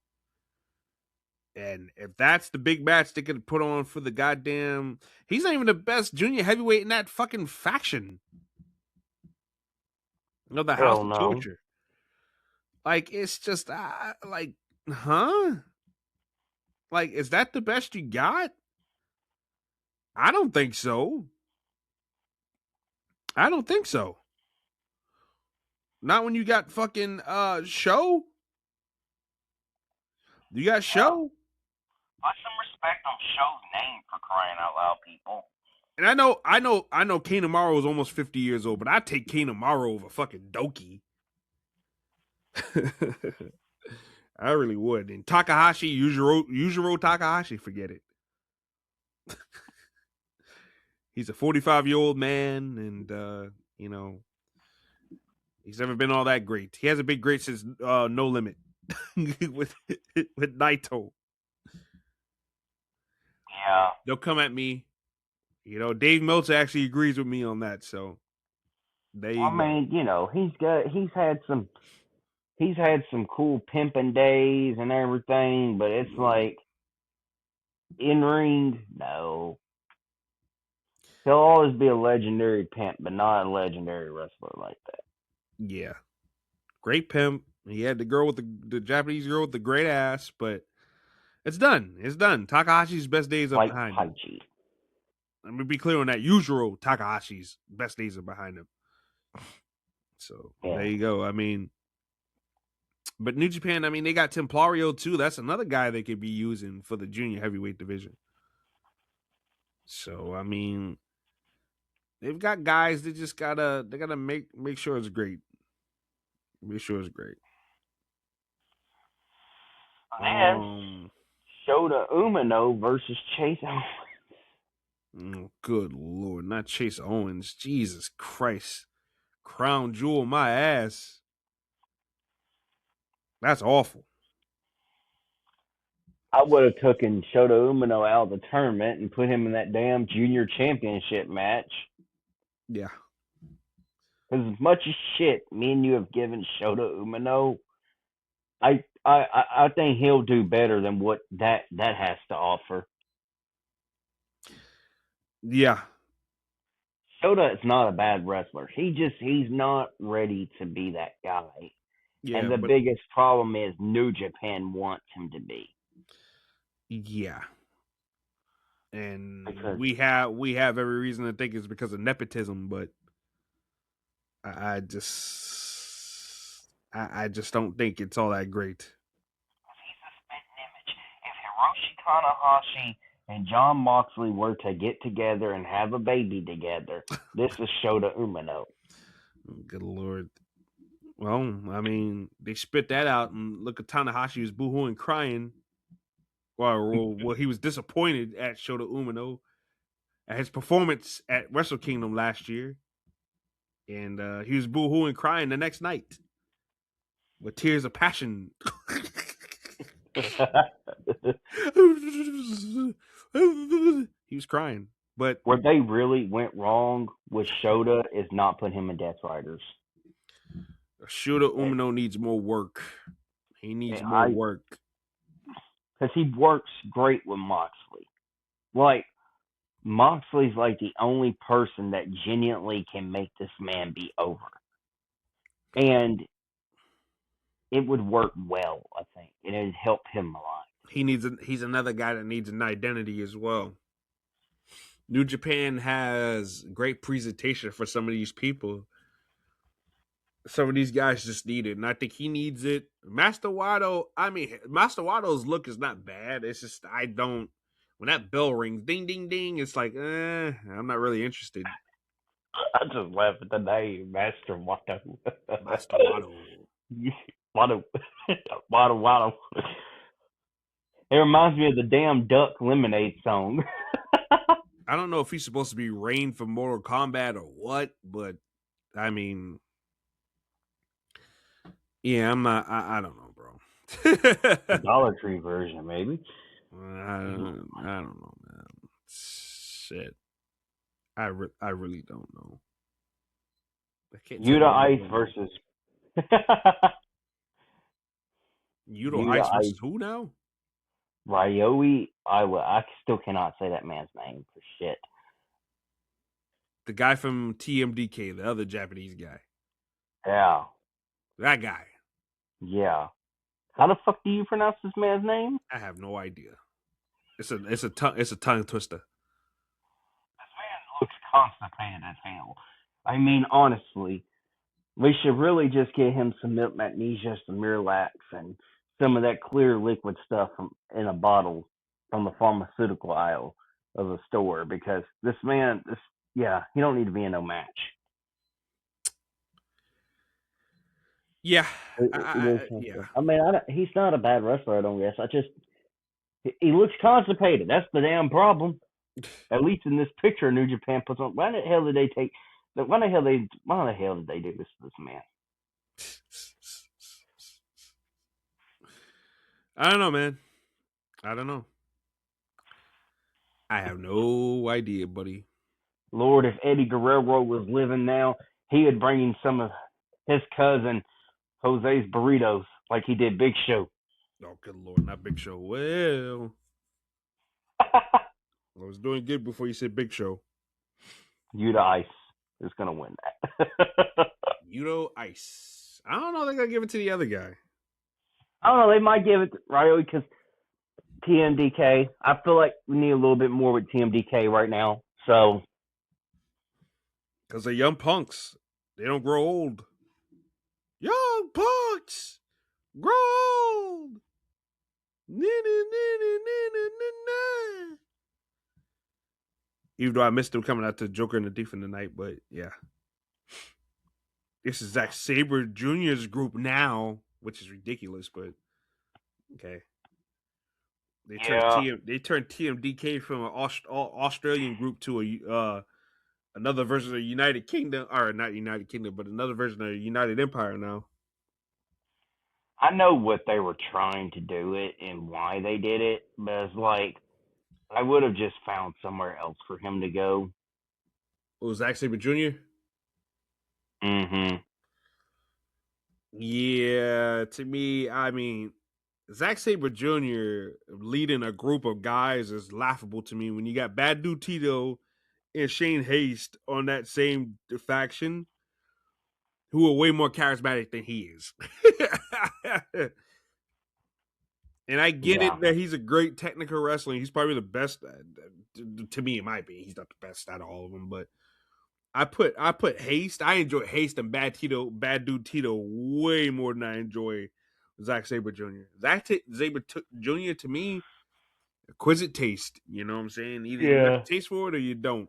Speaker 1: And if that's the big match they could put on for the goddamn. He's not even the best junior heavyweight in that fucking faction. The House
Speaker 2: Hell
Speaker 1: of
Speaker 2: no.
Speaker 1: Torture. Like, it's just, huh? Like, is that the best you got? I don't think so. I don't think so. Not when you got fucking Show. You got
Speaker 2: Yeah.
Speaker 1: Show.
Speaker 2: Put some respect on Show's name, for crying out loud, people.
Speaker 1: And I know Kanemaru is almost 50 years old, but I take Kanemaru over fucking Doki. I really would. And Takahashi, Yujiro Takahashi, forget it. He's a 45-year-old man, and he's never been all that great. He hasn't been great since No Limit with Naito.
Speaker 2: Yeah.
Speaker 1: They'll come at me. Dave Meltzer actually agrees with me on that. So there
Speaker 2: I
Speaker 1: you go.
Speaker 2: mean, he's had some cool pimping days and everything, but it's like in ring, no. He'll always be a legendary pimp, but not a legendary wrestler like that.
Speaker 1: Yeah, great pimp. He had the girl with the Japanese girl with the great ass, but it's done. It's done. Takahashi's best days are
Speaker 2: Like
Speaker 1: behind him.
Speaker 2: Taichi.
Speaker 1: Let me be clear on that. Yujiro Takahashi's best days are behind him. So there
Speaker 2: Yeah.
Speaker 1: you go. I mean, but New Japan, I mean, they got Templario too. That's another guy they could be using for the junior heavyweight division. So I mean, they've got guys. They gotta make sure it's great. Make sure it's great.
Speaker 2: Then
Speaker 1: Um,
Speaker 2: Shota Umino versus Chase.
Speaker 1: oh, good lord, not Chase Owens. Jesus Christ, crown jewel my ass. That's awful.
Speaker 2: I would have taken Shota Umino out of the tournament and put him in that damn junior championship match.
Speaker 1: Yeah,
Speaker 2: Because as much as shit me and you have given Shota Umino, I think he'll do better than what that has to offer.
Speaker 1: yeah,
Speaker 2: Shota is not a bad wrestler. He's not ready to be that guy.
Speaker 1: yeah,
Speaker 2: And the
Speaker 1: but
Speaker 2: biggest problem is New Japan wants him to be.
Speaker 1: yeah. And
Speaker 2: Because
Speaker 1: we have every reason to think it's because of nepotism, but I just don't think it's all that great.
Speaker 2: he's a spitting image. If Hiroshi Tanahashi and John Moxley were to get together and have a baby together, this is Shota Umino.
Speaker 1: Good lord. Well, I mean, they spit that out, and look at Tanahashi was boohooing, crying. Well, he was disappointed at Shota Umino at his performance at Wrestle Kingdom last year, and he was boohooing, crying the next night with tears of passion. He was crying, but
Speaker 2: Where they really went wrong with Shota is not putting him in Death Riders.
Speaker 1: Shota Umino needs more work. He needs more
Speaker 2: I
Speaker 1: work.
Speaker 2: Because he works great with Moxley. Like Moxley's like the only person that genuinely can make this man be over, and it would work well. I think and it helped him a lot.
Speaker 1: He's another guy that needs an identity as well. New Japan has great presentation for some of these people. Some of these guys just need it, and I think he needs it. Master Wato, Master Wato's look is not bad. It's just when that bell rings, ding ding ding, it's like, I'm not really interested.
Speaker 2: I just laugh at the name, Master Wato.
Speaker 1: Master Wato.
Speaker 2: Wato. Wato. It reminds me of the damn Duck Lemonade song.
Speaker 1: I don't know if he's supposed to be Rain from Mortal Kombat or what, but I mean, yeah, I'm not. I don't know, bro.
Speaker 2: The Dollar Tree version, maybe.
Speaker 1: I don't know, man. Shit, I really don't know. I can't tell
Speaker 2: Yuta
Speaker 1: you
Speaker 2: Ice versus
Speaker 1: Yuta Ice versus who now?
Speaker 2: Ryohei Iwa. I still cannot say that man's name for shit.
Speaker 1: The guy from TMDK, the other Japanese guy.
Speaker 2: Yeah.
Speaker 1: That guy.
Speaker 2: Yeah. How the fuck do you pronounce this man's name?
Speaker 1: I have no idea. It's a tongue twister.
Speaker 2: This man looks constipated as hell. I mean, honestly, we should really just get him some milk magnesia, some Miralax, and some of that clear liquid stuff in a bottle from the pharmaceutical aisle of the store, because this man, he don't need to be in no match.
Speaker 1: Yeah.
Speaker 2: Yeah. I mean, he's not a bad wrestler, I don't guess. He looks constipated. That's the damn problem. At least in this picture New Japan puts on. Why the hell did they do this to this man?
Speaker 1: I don't know, man. I don't know. I have no idea, buddy.
Speaker 2: Lord, if Eddie Guerrero was living now, he would bring him some of his cousin Jose's burritos like he did Big Show.
Speaker 1: Oh, good Lord, not Big Show. Well, I was doing good before you said Big Show.
Speaker 2: Yuta Ice is going to win that.
Speaker 1: Yuta Ice. I don't know. They're going to give it to the other guy.
Speaker 2: I don't know. They might give it to Ryo because TMDK. I feel like we need a little bit more with TMDK right now. So,
Speaker 1: because they're young punks. They don't grow old. Young punks grow old. Even though I missed them coming out to Joker and the Thief in the Night, but yeah. This is Zack Sabre Jr.'s group now, which is ridiculous, but okay. They turned TMDK from an Australian group to another version of United Kingdom, or not United Kingdom, but another version of United Empire now.
Speaker 2: I know what they were trying to do it and why they did it, but it's like I would have just found somewhere else for him to go.
Speaker 1: What was Zack Sabre Jr.?
Speaker 2: Mm-hmm.
Speaker 1: Yeah, to me, I mean, Zack Sabre Jr. leading a group of guys is laughable to me. When you got Bad Dude Tito and Shane Haste on that same faction, who are way more charismatic than he is. And I get it that he's a great technical wrestler. He's probably the best, to me, in my opinion. He's not the best out of all of them, but I put Haste. I enjoy Haste and Bad Dude Tito way more than I enjoy Zack Sabre Jr. Zack Sabre Jr. to me, exquisite taste. You know what I'm saying? Either you got taste for it or you don't.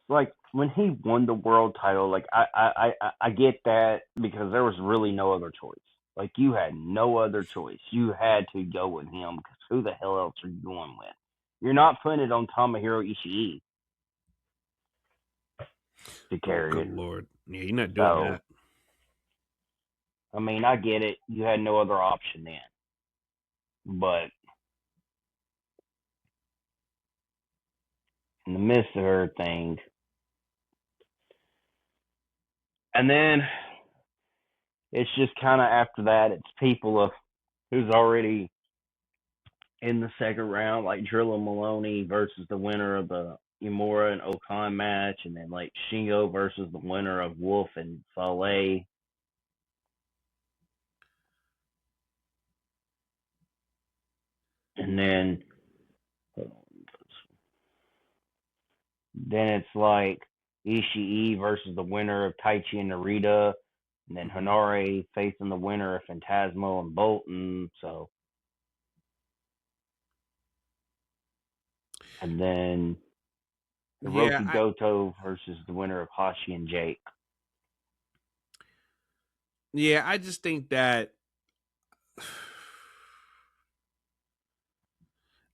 Speaker 2: Like when he won the world title, like I get that because there was really no other choice. Like you had no other choice. You had to go with him because who the hell else are you going with? You're not putting it on Tomohiro Ishii to carry it.
Speaker 1: Lord, yeah, you're not doing that.
Speaker 2: I mean, I get it. You had no other option then, but in the midst of everything, and then it's just kind of after that, it's people who's already in the second round, like Drilla Maloney versus the winner of the Imura and Okan match, and then like Shingo versus the winner of Wolf and Fale. and then it's like Ishii versus the winner of Taichi and Narita, and then Honore facing the winner of Phantasmo and Bolton. So, and then Hiroki Goto versus the winner of Hashi and Jake.
Speaker 1: Yeah, I just think that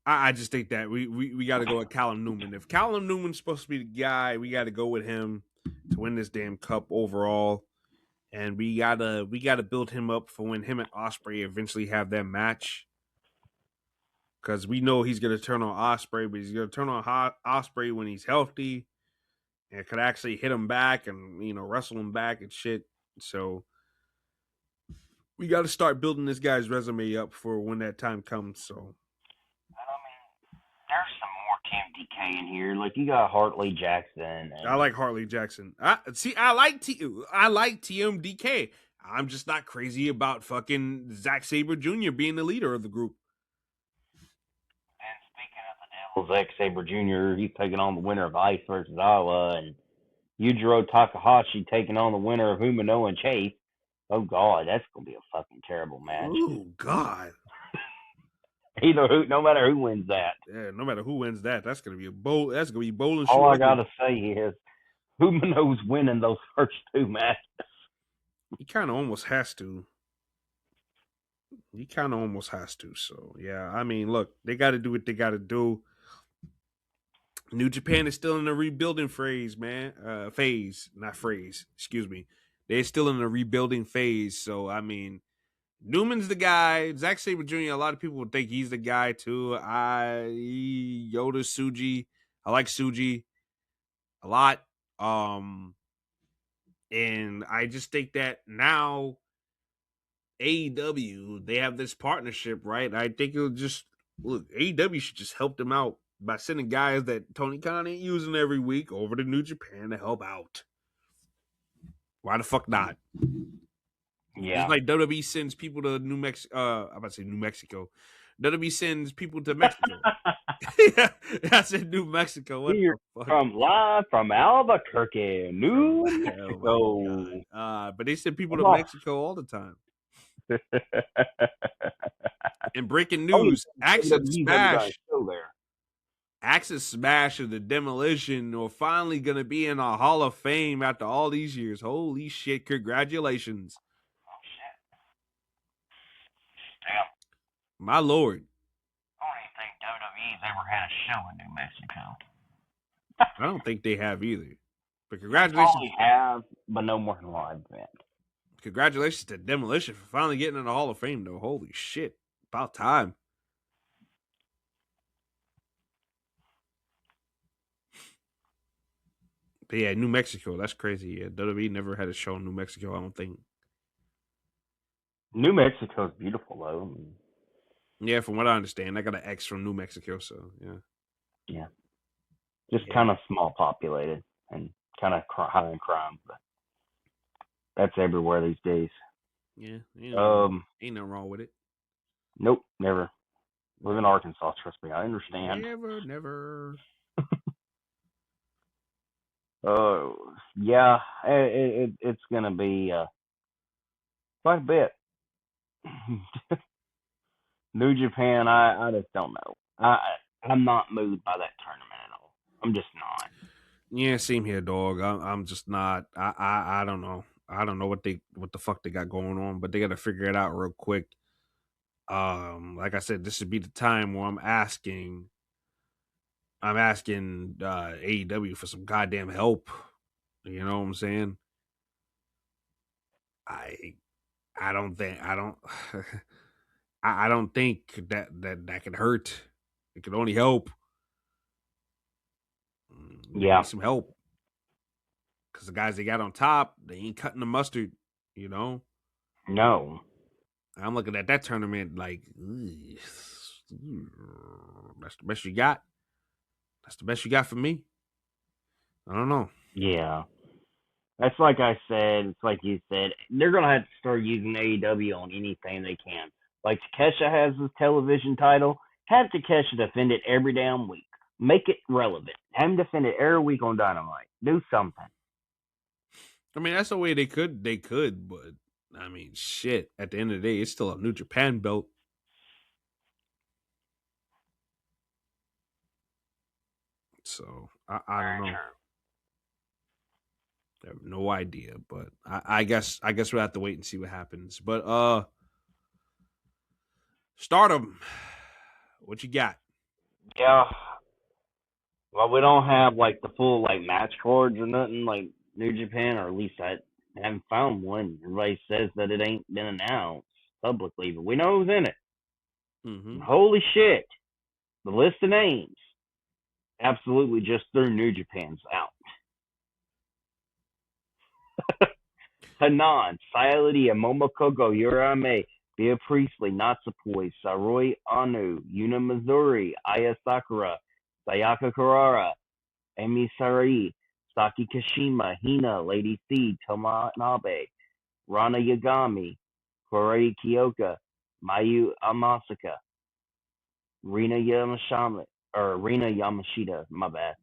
Speaker 1: I just think that we got to go with Callum Newman. If Callum Newman's supposed to be the guy, we got to go with him to win this damn cup overall, and we gotta build him up for when him and Ospreay eventually have that match. Because we know he's gonna turn on Ospreay, but he's gonna turn on Ospreay when he's healthy and could actually hit him back and wrestle him back and shit. So we got to start building this guy's resume up for when that time comes. So.
Speaker 2: There's some more TMDK in here. Like, you got Hartley Jackson. And
Speaker 1: I like Hartley Jackson. I like TMDK. I'm just not crazy about fucking Zack Sabre Jr. being the leader of the group.
Speaker 2: And speaking of the Devil, Zack Sabre Jr., he's taking on the winner of Ice versus Awa, and Yujiro Takahashi taking on the winner of Umino and Chase. Oh, God, that's going to be a fucking terrible match.
Speaker 1: Oh, God.
Speaker 2: No matter who wins that.
Speaker 1: Yeah, no matter who wins that, that's gonna be bowl and shit.
Speaker 2: All I gotta say is, Umino's winning those first two matches.
Speaker 1: He kind of almost has to. So yeah, I mean, look, they got to do what they got to do. New Japan is still in the rebuilding phase, man. Excuse me. They're still in the rebuilding phase. So I mean, Newman's the guy. Zack Sabre Jr., a lot of people would think he's the guy, too. Yoda Tsuji. I like Tsuji a lot. And I just think that now AEW, they have this partnership, right? I think it'll just, look, AEW should just help them out by sending guys that Tony Khan ain't using every week over to New Japan to help out. Why the fuck not?
Speaker 2: Yeah.
Speaker 1: It's like WWE sends people to New Mexico. I'm about to say New Mexico. WWE sends people to Mexico. I said New Mexico. What
Speaker 2: Here,
Speaker 1: the fuck?
Speaker 2: live from Albuquerque, New Mexico.
Speaker 1: But they send people to Mexico all the time. And breaking news, Access Smash and the Demolition are finally going to be in a Hall of Fame after all these years. Holy shit, congratulations.
Speaker 2: Damn.
Speaker 1: My lord.
Speaker 2: I don't even think WWE's ever had a show in New Mexico.
Speaker 1: I don't think they have either. But congratulations.
Speaker 2: They have, but no more than a live event.
Speaker 1: Congratulations to Demolition for finally getting in the Hall of Fame, though. Holy shit. About time. But yeah, New Mexico. That's crazy. Yeah, WWE never had a show in New Mexico, I don't think.
Speaker 2: New Mexico's beautiful, though.
Speaker 1: Yeah, from what I understand. I got an ex from New Mexico, so yeah.
Speaker 2: Yeah. Just kind of small populated and kind of high in crime, but that's everywhere these days.
Speaker 1: Yeah. Ain't nothing wrong with it.
Speaker 2: Nope, never. Live in Arkansas, trust me. I understand.
Speaker 1: Never.
Speaker 2: Yeah, it's going to be quite a bit. New Japan, I just don't know. I'm not moved by that tournament at all. I'm just not.
Speaker 1: Yeah, same here, dog. I'm just not. I don't know. I don't know what the fuck they got going on, but they got to figure it out real quick. Like I said, this should be the time where I'm asking AEW for some goddamn help. You know what I'm saying? I don't think I don't think that could hurt. It could only help.
Speaker 2: Yeah,
Speaker 1: some help. Because the guys they got on top, they ain't cutting the mustard. You know?
Speaker 2: No.
Speaker 1: I'm looking at that tournament like, that's the best you got. That's the best you got for me. I don't know.
Speaker 2: Yeah. That's like I said. It's like you said. They're going to have to start using AEW on anything they can. Like Takesha has his television title. Have Takeshi defend it every damn week. Make it relevant. Have him defend it every week on Dynamite. Do something.
Speaker 1: I mean, that's the way they could, but I mean, shit. At the end of the day, it's still a New Japan belt. So I don't know. I have no idea, but I guess we'll have to wait and see what happens. But Stardom, what you got?
Speaker 2: Yeah. Well, we don't have like the full like match cards or nothing like New Japan, or at least I haven't found one. Everybody says that it ain't been announced publicly, but we know who's in it.
Speaker 1: Mm-hmm.
Speaker 2: And holy shit, the list of names absolutely just threw New Japan's out. Hanan, Sayalidi, Momoko Urame, Bea Priestley, Natsupoi, Saroi Anu, Yuna Missouri, Aya Sakura, Sayaka Kurara, Emi Sarai, Saki Kashima, Hina, Lady C, Tomanabe, Rana Yagami, Korei Kyoka, Mayu Amasaka, Rina Yamashita, my bad,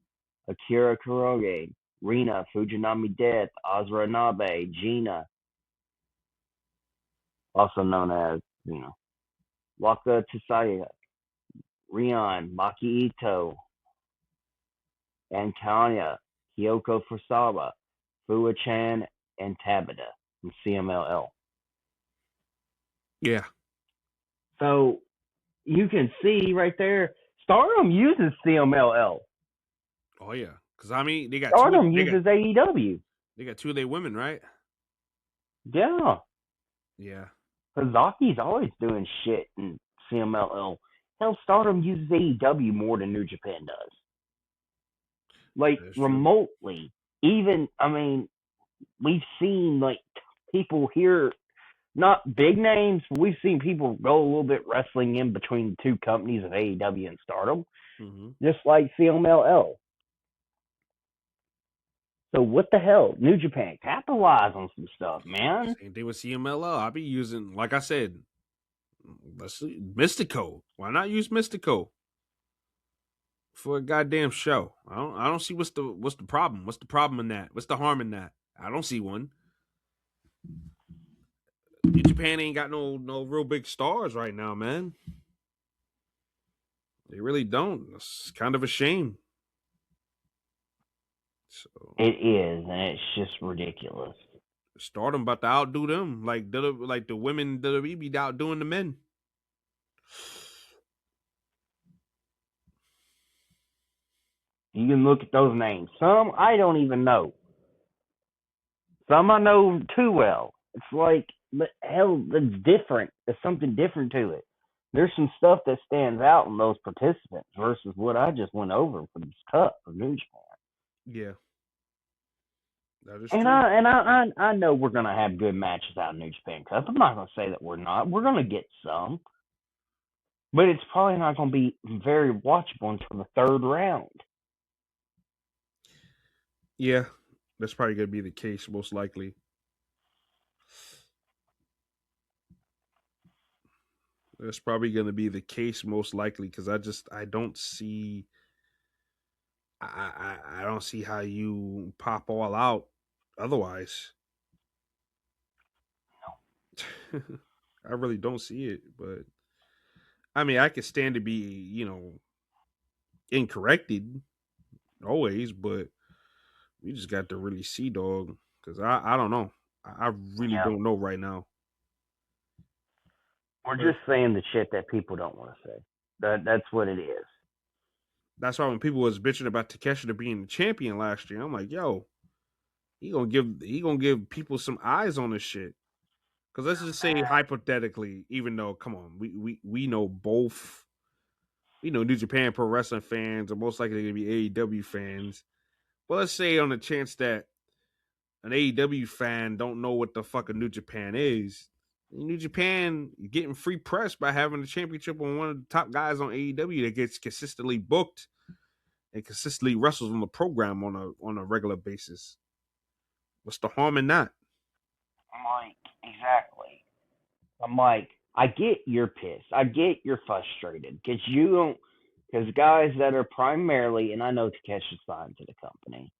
Speaker 2: Akira Kuroge, Rina, Fujinami Death, Azra Nabe, Gina, also known as, Waka Tsusaya, Rion, Maki Ito, and Kanya, Kyoko Furusawa, Fua Chan, and Tabata from CMLL.
Speaker 1: Yeah.
Speaker 2: So you can see right there, Stardom uses CMLL.
Speaker 1: Oh yeah, because I mean they got
Speaker 2: Stardom uses AEW.
Speaker 1: They got two of their women, right?
Speaker 2: Yeah.
Speaker 1: Yeah.
Speaker 2: Hazaki's always doing shit in CMLL. Hell, Stardom uses AEW more than New Japan does. Like, remotely. Even, I mean, we've seen, like, people here, not big names, but we've seen people go a little bit wrestling in between the two companies of AEW and Stardom.
Speaker 1: Mm-hmm.
Speaker 2: Just like CMLL. So what the hell? New Japan, capitalize on some stuff, man.
Speaker 1: Same thing with CMLL. I'll be using, like I said, let's see, Mystico. Why not use Mystico for a goddamn show? I don't see what's the problem. What's the problem in that? What's the harm in that? I don't see one. New Japan ain't got no real big stars right now, man. They really don't. It's kind of a shame. So
Speaker 2: it is, and it's just ridiculous.
Speaker 1: Stardom about to outdo them, like the women WWE be outdoing the men.
Speaker 2: You can look at those names. Some I don't even know. Some I know too well. It's like, but hell, it's different. There's something different to it. There's some stuff that stands out in those participants versus what I just went over for this cup for New Japan.
Speaker 1: Yeah. That is
Speaker 2: and
Speaker 1: true.
Speaker 2: I know we're gonna have good matches out of New Japan Cup. I'm not gonna say that we're not. We're gonna get some, but it's probably not gonna be very watchable until the third round.
Speaker 1: Yeah, that's probably gonna be the case, most likely. That's probably gonna be the case, most likely, because I don't see. I don't see how you pop all out otherwise. I really don't see it, but I mean, I could stand to be, incorrected always, but we just got to really see, dog, because I don't know. I really don't know right now.
Speaker 2: We're just saying the shit that people don't want to say. That's what it is.
Speaker 1: That's why when people was bitching about Takeshita being the champion last year, I'm like, yo, he gonna give people some eyes on this shit. Because let's just say hypothetically, even though, come on, we know both. We know New Japan Pro Wrestling fans are most likely going to be AEW fans. But let's say on the chance that an AEW fan don't know what the fuck a New Japan is. New Japan getting free press by having the championship on one of the top guys on AEW that gets consistently booked and consistently wrestles on the program on a regular basis. What's the harm in that?
Speaker 2: I'm like, exactly. I'm like, I get you're pissed. I get you're frustrated because you don't. Because guys that are primarily, and I know Takesha's signed to the company,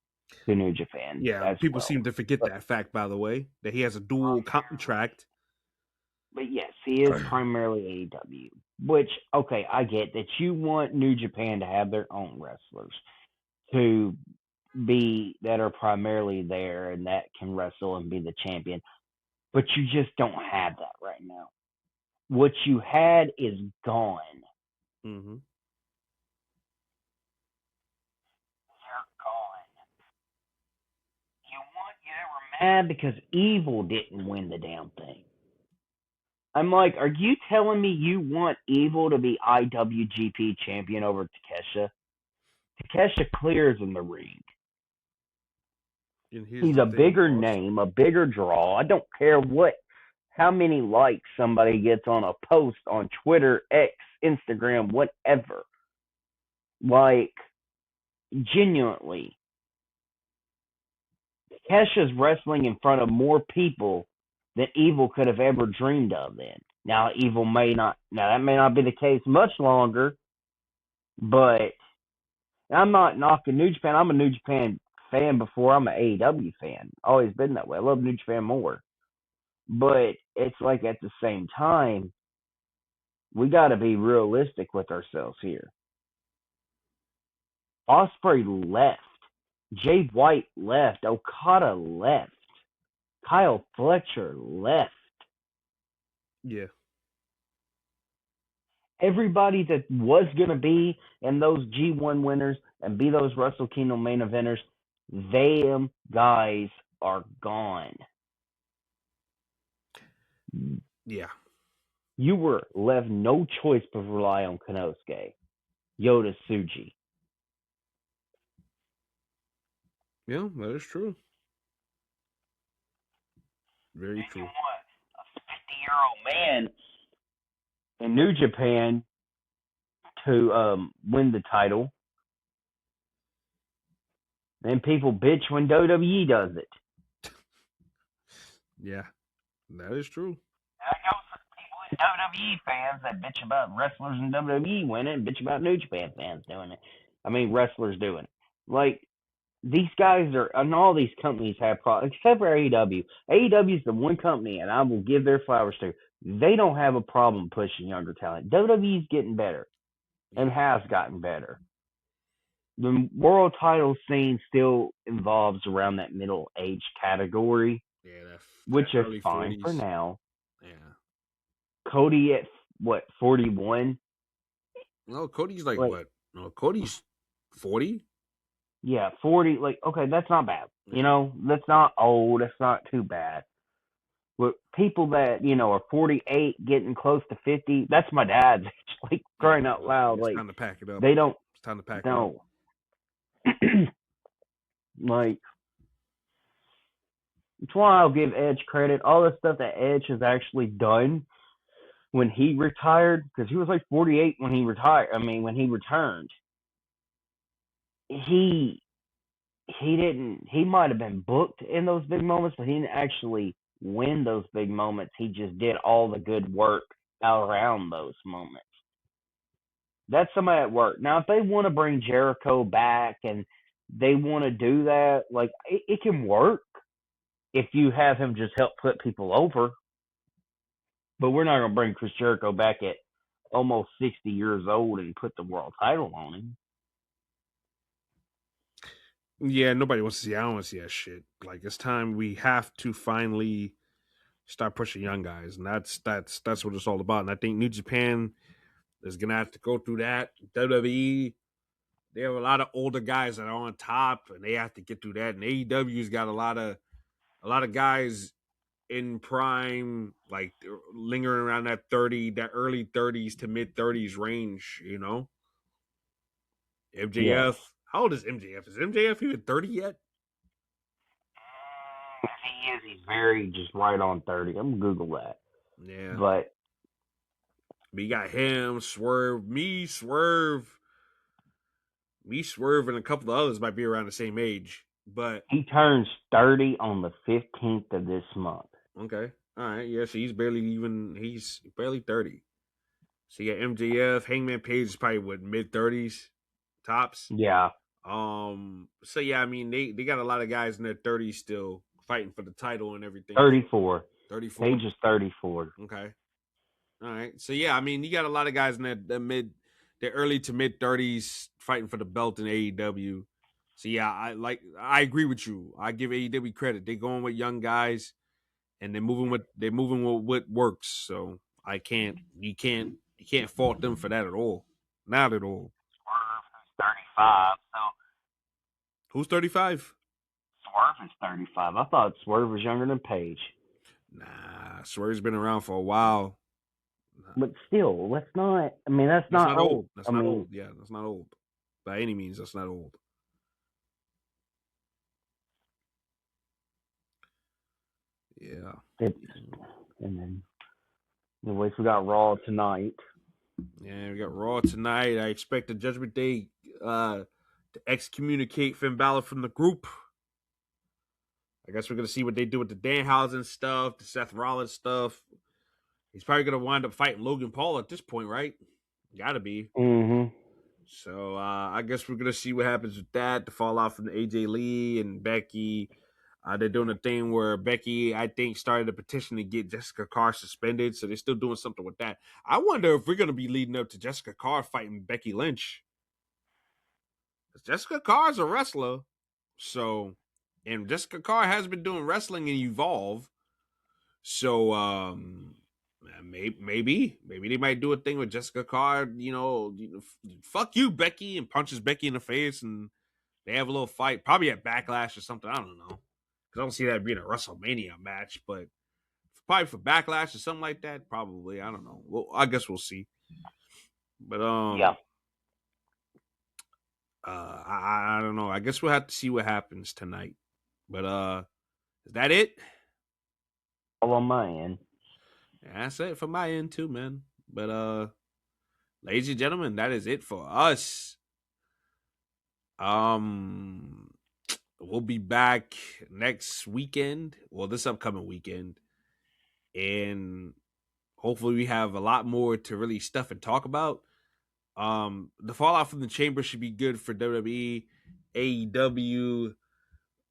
Speaker 2: to New Japan
Speaker 1: Yeah,
Speaker 2: as
Speaker 1: people
Speaker 2: well.
Speaker 1: seem to forget
Speaker 2: But
Speaker 1: that fact, by the way, that he has a dual contract.
Speaker 2: but yes, he is primarily AEW. Which okay, I get that you want New Japan to have their own wrestlers to be that are primarily there and that can wrestle and be the champion. But you just don't have that right now. What you had is gone.
Speaker 1: Mm-hmm.
Speaker 2: You're gone. You were mad because Evil didn't win the damn thing. I'm like, are you telling me you want Evil to be IWGP champion over Takesha? Takesha clears in the ring.
Speaker 1: And here's
Speaker 2: He's
Speaker 1: the
Speaker 2: a
Speaker 1: thing,
Speaker 2: bigger
Speaker 1: boss.
Speaker 2: name, a bigger draw. I don't care how many likes somebody gets on a post on Twitter, X, Instagram, whatever. Like, genuinely, Kesha's wrestling in front of more people than Evil could have ever dreamed of then. Now that may not be the case much longer, but I'm not knocking New Japan. I'm a New Japan fan before I'm an AEW fan. Always been that way. I love New Japan more. But it's like at the same time, we got to be realistic with ourselves here. Osprey left. Jay White left. Okada left. Kyle Fletcher left.
Speaker 1: Yeah.
Speaker 2: Everybody that was going to be in those G1 winners and be those Wrestle Kingdom main eventers, them guys are gone.
Speaker 1: Yeah.
Speaker 2: You were left no choice but rely on Konosuke, Yoda Tsuji.
Speaker 1: Yeah, that is true. Very
Speaker 2: And you
Speaker 1: true.
Speaker 2: want a 50-year-old man in New Japan to win the title. Then people bitch when WWE does it.
Speaker 1: Yeah, that is true.
Speaker 2: I know some people in WWE fans that bitch about wrestlers in WWE winning and bitch about New Japan fans doing it. I mean, wrestlers doing it. Like, these guys are, and all these companies have problems, except for AEW. AEW is the one company, and I will give their flowers to. They don't have a problem pushing younger talent. WWE's getting better and has gotten better. The world title scene still involves around that middle age category,
Speaker 1: Yeah,
Speaker 2: which
Speaker 1: that
Speaker 2: is
Speaker 1: early
Speaker 2: fine for
Speaker 1: 40s.
Speaker 2: now.
Speaker 1: Yeah.
Speaker 2: Cody at what 41?
Speaker 1: No, Cody's like
Speaker 2: Like,
Speaker 1: what? No, Cody's 40.
Speaker 2: yeah, 40. Like, okay, that's not bad.
Speaker 1: Yeah.
Speaker 2: That's not old. That's not too bad. But people that are 48, getting close to 50, that's my dad's age. Like, crying out loud.
Speaker 1: It's
Speaker 2: Like,
Speaker 1: time to pack it up.
Speaker 2: they don't
Speaker 1: It's time to pack it up.
Speaker 2: know. Like, that's why I'll give Edge credit. All the stuff that Edge has actually done when he retired, because he was like 48 when he retired. I mean, when he returned, he didn't. He might have been booked in those big moments, but he didn't actually win those big moments. He just did all the good work around those moments. That's somebody at work. Now, if they want to bring Jericho back and they want to do that, like it can work if you have him just help put people over. But we're not going to bring Chris Jericho back at almost 60 years old and put the world title on him.
Speaker 1: Yeah, nobody wants to see. I don't want to see that shit. Like, it's time we have to finally start pushing young guys, and that's what it's all about. And I think New Japan is gonna have to go through that. WWE, they have a lot of older guys that are on top, and they have to get through that. And AEW's got a lot of guys in prime, like lingering around that early 30s to mid 30s range.
Speaker 2: Yeah.
Speaker 1: MJF. How old is MJF? Is MJF even 30 yet?
Speaker 2: If he is, he's very just right on 30. I'm going to Google that.
Speaker 1: Yeah.
Speaker 2: But
Speaker 1: you got him, Swerve, Swerve, and a couple of others might be around the same age. But
Speaker 2: he turns 30 on the 15th of this month.
Speaker 1: okay, All right, yeah. So he's barely 30. So you got MJF, Hangman Page is probably what, mid-30s tops.
Speaker 2: Yeah,
Speaker 1: So yeah, I mean they got a lot of guys in their 30s still fighting for the title and everything.
Speaker 2: 34.
Speaker 1: 34.
Speaker 2: Page is 34.
Speaker 1: Okay. All right. So yeah, I mean you got a lot of guys in their early to mid 30s fighting for the belt in AEW. So yeah, I agree with you. I give AEW credit. They're going with young guys and they're moving with what works. So you can't fault them for that at all. Not at all.
Speaker 2: Swerve is 35. So
Speaker 1: Who's 35?
Speaker 2: Swerve is 35. I thought Swerve was younger than Page.
Speaker 1: Nah, Swerve's been around for a while.
Speaker 2: But still, let's not. I mean, that's
Speaker 1: That's
Speaker 2: not
Speaker 1: not
Speaker 2: old.
Speaker 1: old. That's
Speaker 2: I
Speaker 1: not
Speaker 2: mean,
Speaker 1: old. Yeah, that's not old. By any means, that's not old. Yeah.
Speaker 2: it's, and then, anyways, we got Raw tonight.
Speaker 1: Yeah, we got Raw tonight. I expect the Judgment Day to excommunicate Finn Balor from the group. I guess we're gonna see what they do with the Danhausen stuff, the Seth Rollins stuff. He's probably gonna wind up fighting Logan Paul at this point, right? Gotta be.
Speaker 2: Mm-hmm.
Speaker 1: So I guess we're gonna see what happens with that. The fallout from the AJ Lee and Becky. They're doing a thing where Becky, I think, started a petition to get Jessica Carr suspended. So they're still doing something with that. I wonder if we're gonna be leading up to Jessica Carr fighting Becky Lynch. Jessica Carr is a wrestler, so and Jessica Carr has been doing wrestling and Evolve. So maybe they might do a thing with Jessica Carr. Fuck you, Becky, and punches Becky in the face, and they have a little fight, probably at Backlash or something. I don't know, because I don't see that being a WrestleMania match, but probably for Backlash or something like that. Probably, I don't know. Well, I guess we'll see. But
Speaker 2: Yeah.
Speaker 1: I don't know. I guess we'll have to see what happens tonight. But is that it?
Speaker 2: All on my end.
Speaker 1: Yeah, that's it for my end too, man. But ladies and gentlemen, that is it for us. We'll be back next weekend. Well, this upcoming weekend. And hopefully we have a lot more to really stuff and talk about. The fallout from the chamber should be good for WWE. AEW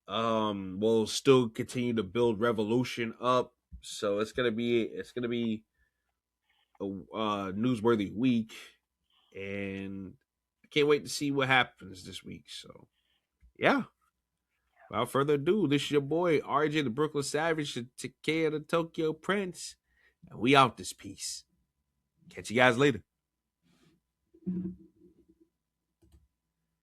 Speaker 1: will still continue to build Revolution up. So it's gonna be a newsworthy week, and I can't wait to see what happens this week. So yeah. Without further ado, this is your boy RJ the Brooklyn Savage, the Takeo the Tokyo Prince, and we out this piece. Catch you guys later.